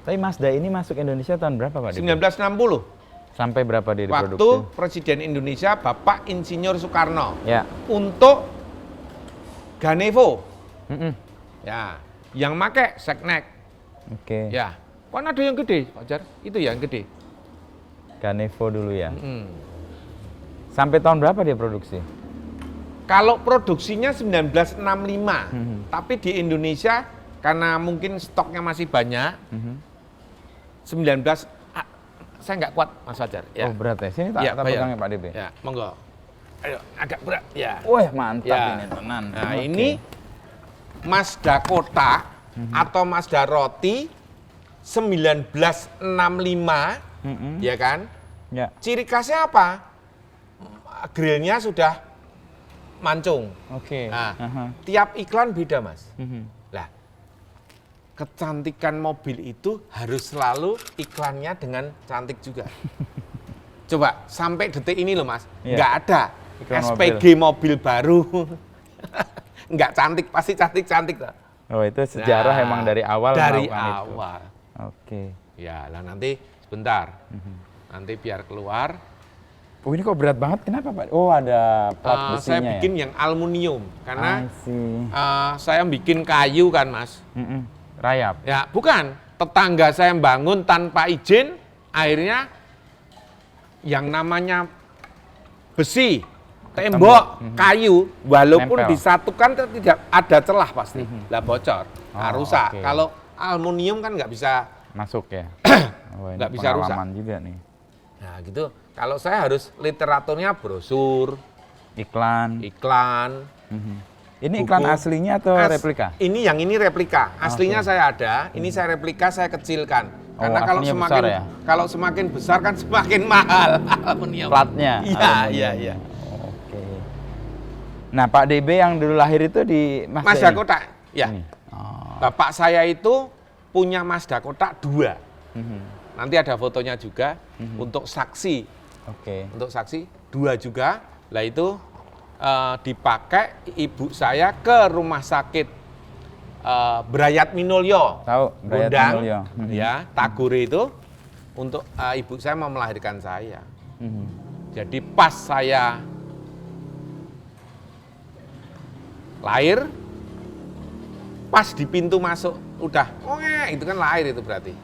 Tapi Mazda ini masuk Indonesia tahun berapa, Pak? 1960. Sampai berapa dia diproduksi? Waktu Presiden Indonesia Bapak Insinyur Soekarno. Ya. Untuk Ganevo. Ya, yang make Seknek. Oke. Ya. Kan ada yang gede, Pak Jar. Itu yang gede. Ganevo dulu ya. Sampai tahun berapa dia produksi? Kalau produksinya 1965, tapi di Indonesia karena mungkin stoknya masih banyak, 19 saya nggak kuat, Mas Fajar. Ya. Oh berat ya, sini tak pegangnya Pak DB. Ya, monggo. Ayo, agak berat. Ya. Wah mantap Ya. ini tenan. Nah Oke. ini Mazda kotak atau Mazda roti 1965, ya kan? Ya. Ciri khasnya apa? Grillnya sudah mancung. Oke. Nah, tiap iklan beda, Mas. Lah, kecantikan mobil itu harus selalu iklannya dengan cantik juga. Coba sampai detik ini loh, Mas, nggak ada Iklan SPG mobil baru. Nggak cantik, pasti cantik-cantik lah. Oh itu sejarah emang dari awal. Dari melakukan awal. Itu. Oke. Ya, lah nanti sebentar. Nanti biar keluar. Oh ini kok berat banget, kenapa Pak? Oh ada plat besinya Saya bikin yang aluminium karena I see. saya bikin kayu kan, Mas. Rayap. Ya, bukan. Tetangga saya bangun tanpa izin, akhirnya yang namanya besi, tembok, kayu, walaupun Nempel. disatukan tidak ada celah pasti. Lah bocor, rusak. oke. Kalau aluminium kan nggak bisa Masuk ya. Oh, ini nggak bisa rusak. pengalaman juga nih. Nah gitu. Kalau saya harus literaturnya brosur, Iklan. iklan. Ini buku. iklan aslinya atau replika? Ini yang ini replika. Aslinya saya ada. Ini saya replika, saya kecilkan. Oh, Karena kalau aslinya semakin besar ya? kalau semakin besar kan semakin mahal aluminium. Platnya. Iya, aluminium. iya. Oke. Nah Pak DB yang dulu lahir itu di Mazda ini? kotak. Ya. Ini. Oh. Bapak saya itu punya Mazda kotak 2. Nanti ada fotonya juga untuk saksi. Oke. Untuk saksi 2 juga. Lah itu dipakai ibu saya ke rumah sakit Brayat Minulyo. Tahu, Brayat Gondang, Minulyo. ya, Tagore itu untuk ibu saya mau melahirkan saya. Jadi pas saya lahir, pas di pintu masuk udah, itu kan lahir itu berarti.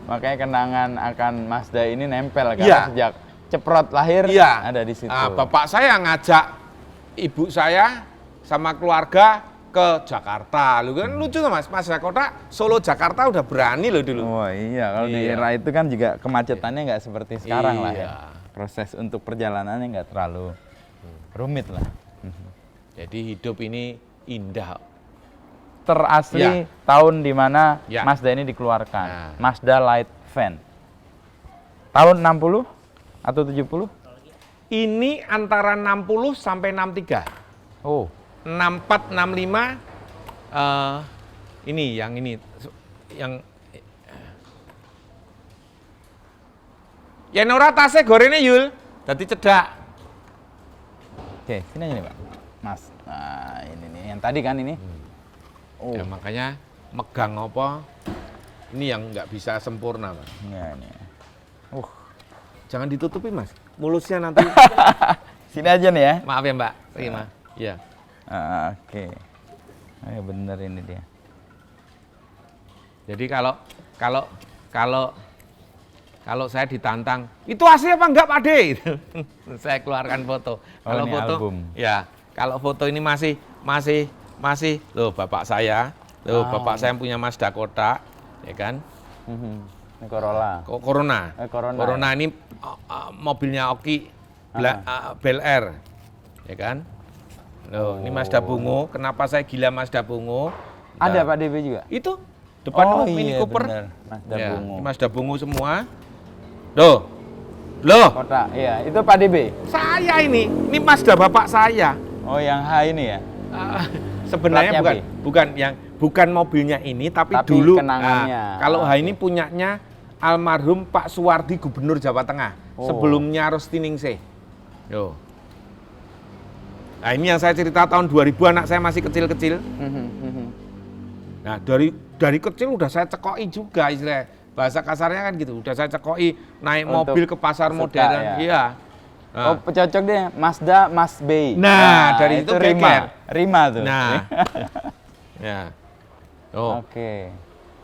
Makanya kenangan akan Mazda ini nempel karena Iya. sejak ceprot lahir Iya. ada di situ. Bapak saya ngajak ibu saya sama keluarga ke Jakarta. Lu kan lucu tuh Mas, Mazda kotak Solo Jakarta udah berani loh dulu. Oh iya, kalau di Iya. era itu kan juga kemacetannya nggak seperti sekarang lah ya. Iya. Proses untuk perjalanannya nggak terlalu rumit lah. Jadi hidup ini indah. Terasli Ya. tahun di mana Ya. Mazda ini dikeluarkan. Nah. Mazda Light Van. Tahun 60 atau 70? Ini antara 60 sampai 63. Oh, 64, 65 ini yang yen ora tasnya gorene Yul, dadi cedak. oke. Sini aja nih Pak. Mas. Nah, ini nih yang tadi kan ini. Oh. Ya makanya megang apa ini yang nggak bisa sempurna, Mas. Ya, ini. Jangan ditutupi, Mas. Mulusnya nanti. Sini aja nih ya. Maaf ya, Mbak. Terima. Iya. Oke. Oh, bener ini dia. Jadi kalau saya ditantang, itu asli apa enggak, Pak De? Saya keluarkan foto. Kalau ini foto, album. ya. Kalau foto ini masih, loh bapak saya, bapak saya punya Mazda kotak, ya kan? Ini Corolla. Corona. Corona ini mobilnya Oki Bel Air, ya kan? Loh, ini Mazda Bungo. Kenapa saya gila Mazda Bungo? Ada Pak DB juga? Itu depan Mini iya, Cooper. Bener. Mazda Ya, Bungo. Mazda Bungo semua. Loh, Kota, iya. Itu Pak DB? saya ini Mazda bapak saya. Oh, yang H ini ya? Sebenarnya Platnya bukan mobilnya ini, tapi Tapi dulu. kenangannya. Kalau H ini punyanya almarhum Pak Suwardi, Gubernur Jawa Tengah, sebelumnya Rostiningsih. Yo. Nah, ini yang saya cerita tahun 2000, anak saya masih kecil-kecil. Nah, dari kecil udah saya cekoki juga istilahnya. Bahasa kasarnya kan gitu, udah saya cekoki naik Untuk mobil ke pasar suka, modern. ya. Iya. Nah. Oh, cocok deh, Mazda, Mas Bay. Nah, dari itu Rima. Rima tuh. Nah. Ya. Oh. Oke.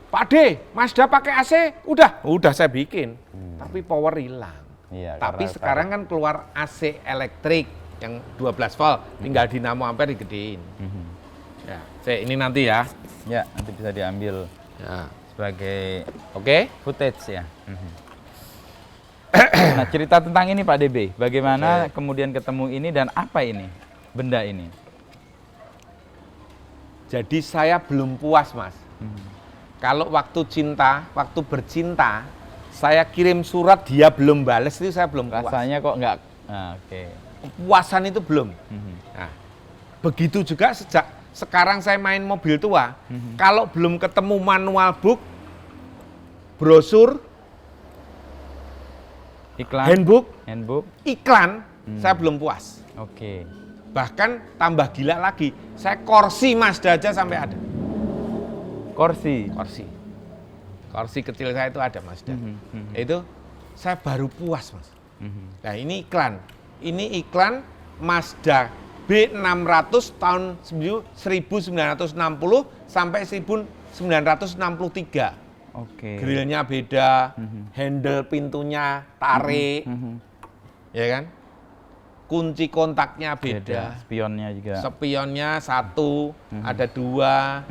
Pak De, Mazda pakai AC? Udah saya bikin. Tapi power hilang. Iya, Tapi karena sekarang kan keluar AC elektrik yang 12 volt, tinggal dinamo ampere digedein. Ya, ini nanti ya. Ya, nanti bisa diambil Ya. sebagai Oke? footage ya. Nah, cerita tentang ini Pak DB, bagaimana kemudian ketemu ini dan apa ini? Benda ini. Jadi saya belum puas, Mas. Kalau waktu bercinta, saya kirim surat dia belum bales, itu saya belum puas. Rasanya kok nggak? Nah, oke. Kepuasan itu belum. Nah, begitu juga sejak sekarang saya main mobil tua, kalau belum ketemu manual book, brosur, Iklan, handbook. iklan, saya belum puas. Oke. Bahkan tambah gila lagi, saya kursi Mazda aja sampai ada. Kursi. Kursi kecil saya itu ada Mazda. Itu saya baru puas, Mas. Nah, ini iklan. Ini iklan Mazda B600 tahun 1960 sampai 1963. Oke. Grillnya beda, handle pintunya tarik, ya kan? Kunci kontaknya beda. Spionnya juga. Spionnya satu, ada dua,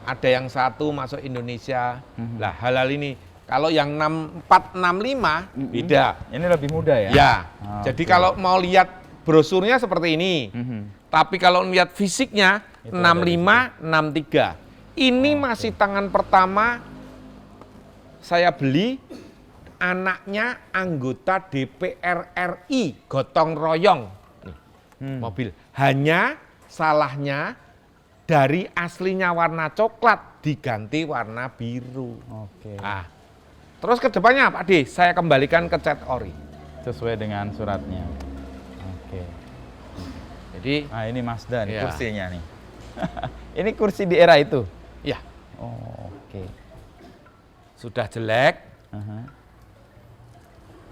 ada yang satu masuk Indonesia. Lah halal ini. Kalau yang 6465 beda. Ini lebih mudah ya? Ya. Jadi kalau mau lihat brosurnya seperti ini. Tapi kalau lihat fisiknya 6563. Ini masih tangan pertama saya beli, anaknya anggota DPR RI, gotong royong. Nih, mobil. Hanya salahnya dari aslinya warna coklat diganti warna biru. Oke. Ah. Terus ke depannya Pak D, saya kembalikan ke cat ori. Sesuai dengan suratnya. Oke. Jadi, Ini Mazda nih Ya. kursinya nih. Ini kursi di era itu? ya Oh, oke. sudah jelek.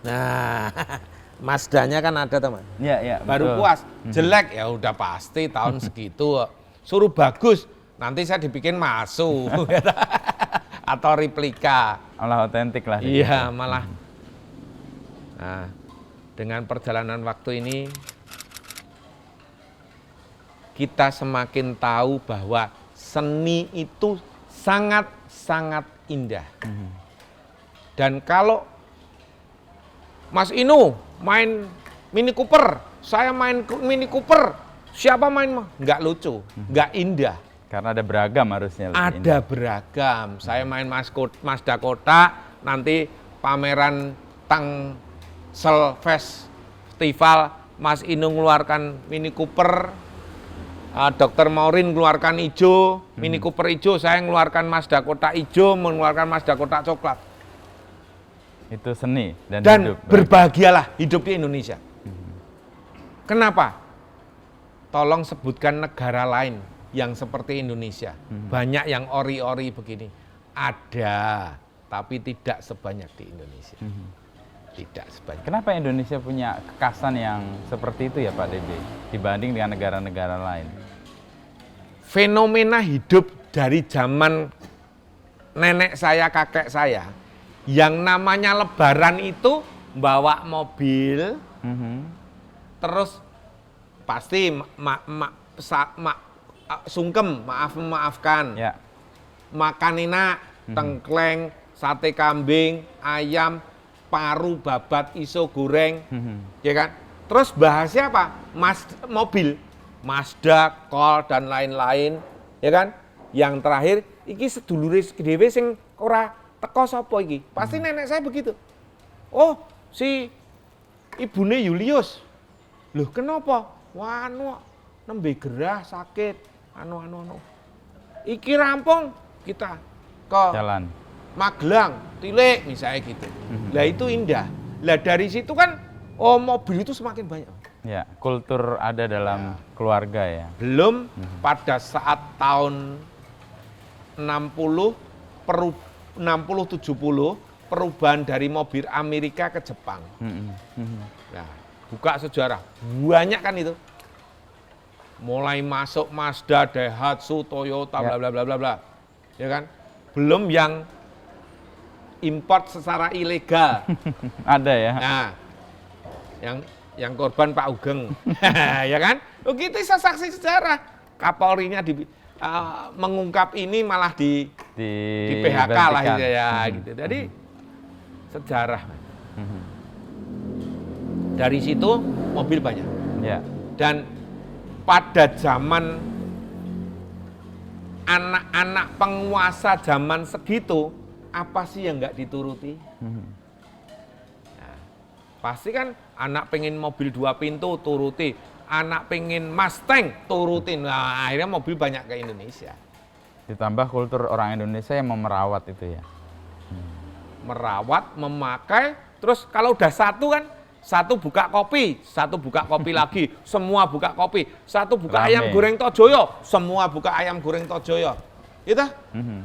Nah, Mazdanya kan ada teman. Ya, Baru betul. puas. Jelek ya udah pasti tahun segitu. Suruh bagus, nanti saya dibikin masuk. Atau replika. Malah otentik lah. Iya, malah. Nah, dengan perjalanan waktu ini, kita semakin tahu bahwa seni itu sangat-sangat indah. Dan kalau Mas Inu main Mini Cooper, saya main Mini Cooper, siapa main mah? Nggak lucu, nggak indah. Karena ada beragam harusnya. Ada beragam. Saya main Mazda kotak, nanti pameran Tangsel Festival, Mas Inu ngeluarkan Mini Cooper, Dr. Maureen ngeluarkan hijau, Mini Cooper hijau, saya ngeluarkan Mazda kotak hijau, mengeluarkan Mazda kotak coklat. Itu seni dan hidup. Berbahagialah hidup di Indonesia. Kenapa? tolong sebutkan negara lain yang seperti Indonesia. Banyak yang ori-ori begini. Ada, tapi tidak sebanyak di Indonesia. Tidak sebanyak. Kenapa Indonesia punya kekasan yang seperti itu ya Pak DB dibanding dengan negara-negara lain? Fenomena hidup dari zaman nenek saya, kakek saya, yang namanya lebaran itu bawa mobil, terus pasti sungkem, maafkan, Ya. makan enak, tengkleng, sate kambing, ayam, paru, babat, iso goreng, ya kan? Terus bahasnya apa? Mobil, Mazda, Col dan lain-lain, ya kan? Yang terakhir, iki sedulure dhewe sing ora teko sapa iki? Pasti nenek saya begitu. Oh, si ibune Julius. Loh, kenapa? Wah, nembe gerah sakit, anu. Iki rampung kita ke Jalan. Magelang, Tilik misalnya gitu. Lah itu indah. Lah dari situ kan, oh mobil itu semakin banyak. Ya, kultur ada dalam keluarga ya. Belum pada saat tahun 60, 70 perubahan dari mobil Amerika ke Jepang. Nah, buka sejarah, banyak kan itu. Mulai masuk Mazda, Daihatsu, Toyota, bla bla bla bla bla. Ya kan? Belum yang import secara ilegal. Ada ya. Nah, yang korban Pak Ugeng. Ya kan? Begitu saksi sejarah. Kapolrinya mengungkap ini malah di PHK lah ya gitu. Jadi sejarah. Dari situ mobil banyak. Ya. Dan pada zaman anak-anak penguasa zaman segitu, apa sih yang nggak dituruti? Nah, pasti kan anak pengen mobil 2 pintu turuti, anak pengen Mustang turutin. Nah, akhirnya mobil banyak ke Indonesia. Ditambah kultur orang Indonesia yang memerawat itu ya. Merawat, memakai, terus kalau udah satu kan, satu buka kopi lagi, semua buka kopi. Satu buka Rame. ayam goreng Tojoyo, semua buka ayam goreng Tojoyo. Gitu?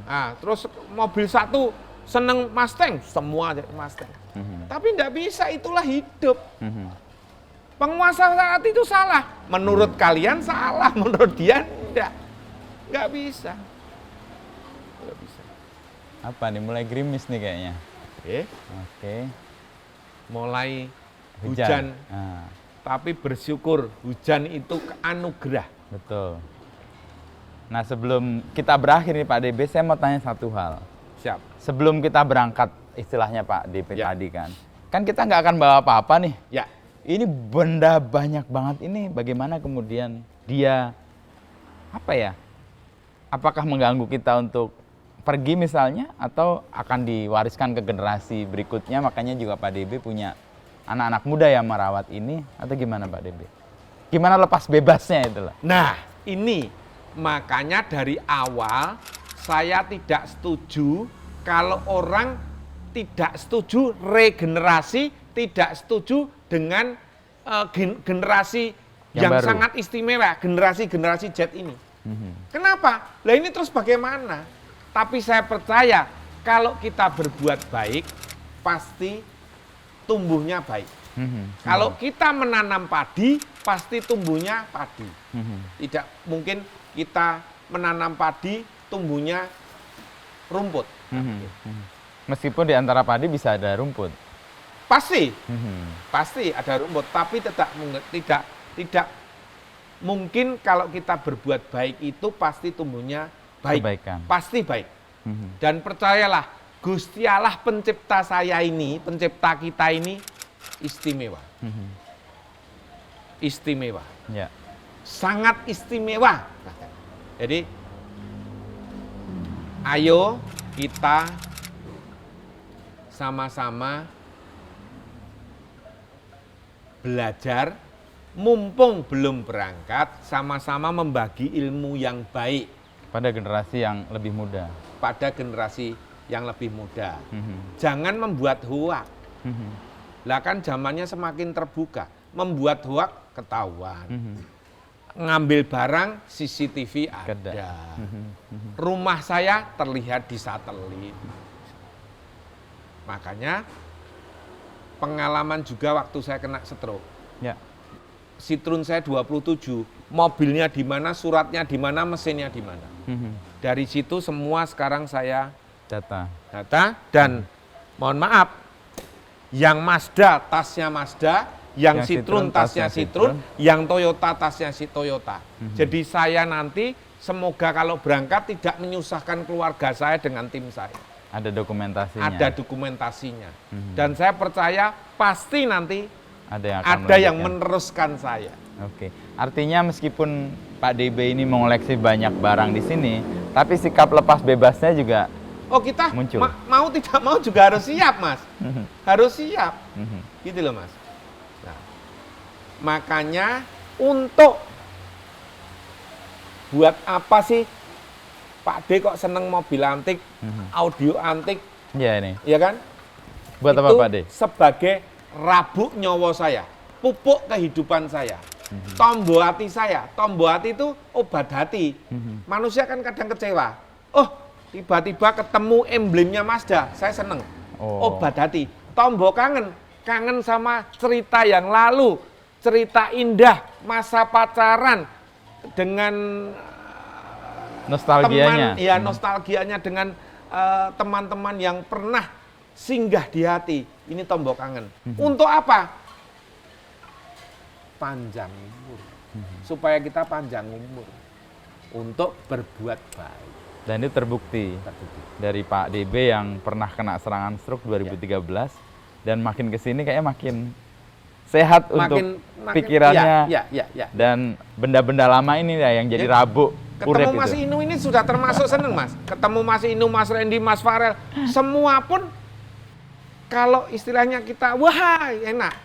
Nah, terus mobil satu seneng Mustang, semua Mustang. Tapi enggak bisa, itulah hidup. Penguasa saat itu salah. Menurut kalian salah, menurut dia enggak bisa. Enggak bisa. Apa nih, mulai gerimis nih kayaknya. Oke. Mulai hujan. Tapi bersyukur hujan itu anugerah. Betul. Nah, sebelum kita berakhir nih Pak DB, saya mau tanya satu hal. Siap. Sebelum kita berangkat, istilahnya Pak DB Ya. tadi kan kita nggak akan bawa apa-apa nih. Ya. Ini benda banyak banget ini, bagaimana kemudian dia, apa ya, apakah mengganggu kita untuk pergi misalnya, atau akan diwariskan ke generasi berikutnya, makanya juga Pak DB punya anak-anak muda yang merawat ini, atau gimana Pak DB? Gimana lepas bebasnya itu lah? Nah, ini makanya dari awal saya tidak setuju kalau orang tidak setuju regenerasi, tidak setuju dengan generasi yang baru. sangat istimewa, generasi Z ini. Kenapa? Lah ini terus bagaimana? Tapi saya percaya kalau kita berbuat baik, pasti tumbuhnya baik. Kalau kita menanam padi, pasti tumbuhnya padi. Tidak mungkin kita menanam padi, tumbuhnya rumput. Meskipun di antara padi bisa ada rumput. Pasti ada rumput, tapi tidak mungkin kalau kita berbuat baik itu pasti tumbuhnya baik. Kebaikan. Pasti baik. Dan percayalah, Gusti Allah pencipta saya ini, pencipta kita ini istimewa. Istimewa. Ya. Sangat istimewa. Jadi, ayo kita sama-sama belajar, mumpung belum berangkat, sama-sama membagi ilmu yang baik Pada generasi yang lebih muda. pada generasi yang lebih muda. Jangan membuat hoak. Lah kan zamannya semakin terbuka. Membuat hoak ketahuan. ngambil barang CCTV Ada. ada. Rumah saya terlihat di satelit. Makanya pengalaman juga waktu saya kena stroke. Ya. Citroen saya 27, mobilnya di mana, suratnya di mana, mesinnya di mana. Dari situ semua sekarang saya Data. dan mohon maaf, yang Mazda tasnya Mazda, yang Citroen Citroen tasnya tasnya Citroen, yang Toyota tasnya si Toyota. Jadi saya nanti semoga kalau berangkat tidak menyusahkan keluarga saya dengan tim saya. Ada dokumentasinya. Ada dokumentasinya. Dan saya percaya pasti nanti Ada yang akan ada yang melanjutkan. meneruskan saya. Oke, artinya meskipun Pak DB ini mengoleksi banyak barang di sini, tapi sikap lepas bebasnya juga Oh kita muncul. mau tidak mau juga harus siap mas, harus siap, gitu loh mas. Nah, makanya untuk buat apa sih Pak D kok seneng mobil antik, audio antik, ya ini. ya kan? Buat apa Itu Pak D? sebagai rabuk nyawa saya, pupuk kehidupan saya, tombo hati saya. Tombo hati itu obat hati. Manusia kan kadang kecewa. Oh, tiba-tiba ketemu emblemnya Mazda, saya seneng. Oh. Obat hati. Tombo kangen, kangen sama cerita yang lalu, cerita indah, masa pacaran dengan Nostalgianya. teman, ya nostalgianya dengan teman-teman yang pernah singgah di hati. Ini tombol kangen. Untuk apa? Panjang umur. Supaya kita panjang umur. Untuk berbuat baik. Dan itu terbukti dari Pak DB yang pernah kena serangan stroke 2013 dan makin kesini kayaknya makin sehat untuk pikirannya ya. dan benda-benda lama ini ya yang jadi rabuk urip Ketemu Mas itu. Inu ini sudah termasuk seneng Mas. Ketemu Mas Inu, Mas Randy, Mas Farel, semua pun kalau istilahnya kita wah enak.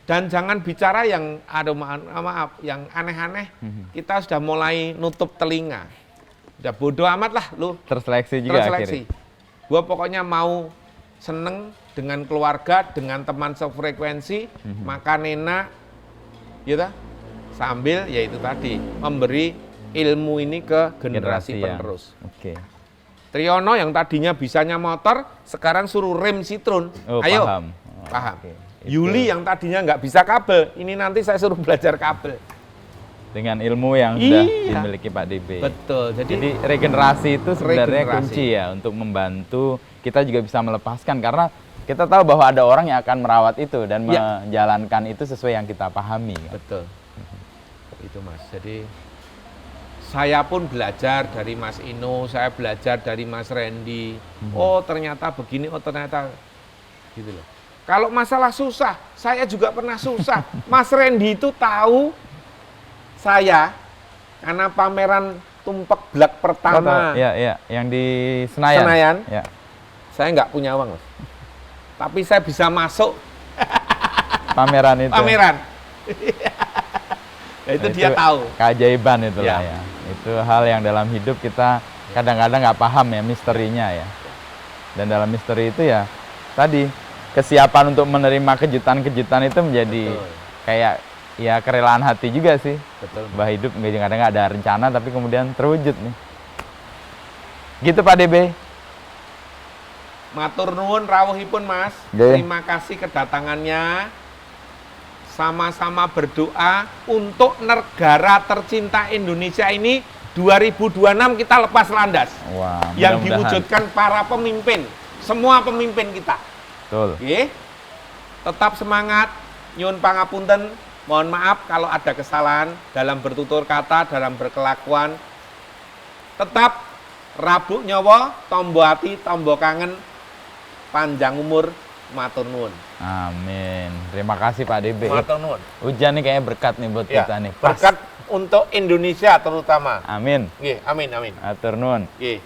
Dan jangan bicara yang aduh maaf yang aneh-aneh. Kita sudah mulai nutup telinga. Udah bodoh amat lah lu. Terseleksi juga Terseleksi. akhirnya. Gua pokoknya mau seneng dengan keluarga, dengan teman sefrekuensi, makan enak, gitu. Sambil yaitu tadi memberi ilmu ini ke generasi yang- penerus. Oke. Triyono yang tadinya bisanya motor, sekarang suruh rem Citroen. Oh, Ayo, paham. Oh, paham. oke. Itu Yuli yang tadinya nggak bisa kabel, ini nanti saya suruh belajar kabel. dengan ilmu yang sudah Iya. dimiliki Pak DB. Betul. Jadi regenerasi itu sebenarnya Regenerasi. kunci ya untuk membantu kita juga bisa melepaskan karena kita tahu bahwa ada orang yang akan merawat itu dan Ya. menjalankan itu sesuai yang kita pahami. Kan? Betul. Itu Mas. Jadi saya pun belajar dari Mas Ino, saya belajar dari Mas Randy. Oh ternyata begini, oh ternyata gitu loh. Kalau masalah susah, saya juga pernah susah. Mas Randy itu tahu saya karena pameran Tumpak Blak pertama. Ya, ya, yang di Senayan. Senayan. Ya. Saya nggak punya uang, Mas. Tapi saya bisa masuk Pameran itu. pameran. Nah, itu dia tahu. Keajaiban itulah Ya. ya. Itu hal yang dalam hidup kita kadang-kadang nggak paham ya misterinya ya. Dan dalam misteri itu ya tadi kesiapan untuk menerima kejutan-kejutan itu menjadi Betul. kayak ya kerelaan hati juga sih. Betul. Bahwa hidup kadang-kadang nggak ada rencana tapi kemudian terwujud nih. Gitu Pak DB. Matur nuwun rawuhipun Mas. Nggih. Terima kasih kedatangannya. Sama-sama berdoa untuk negara tercinta Indonesia ini 2026 kita lepas landas. Wah, Yang mudah-mudahan. diwujudkan para pemimpin, semua pemimpin kita. Betul. Nggih. Tetap semangat, nyuwun pangapunten. Mohon maaf kalau ada kesalahan dalam bertutur kata, dalam berkelakuan. Tetap rabuk nyawa, tombo hati, tombo kangen, panjang umur, matur nuwun. Amin. Terima kasih Pak DB. Matur nuwun. Hujan nih kayaknya berkat nih buat Ya, kita nih. Pas. berkat untuk Indonesia terutama. Amin. Nggih, amin amin. Atur nuwun. Nggih.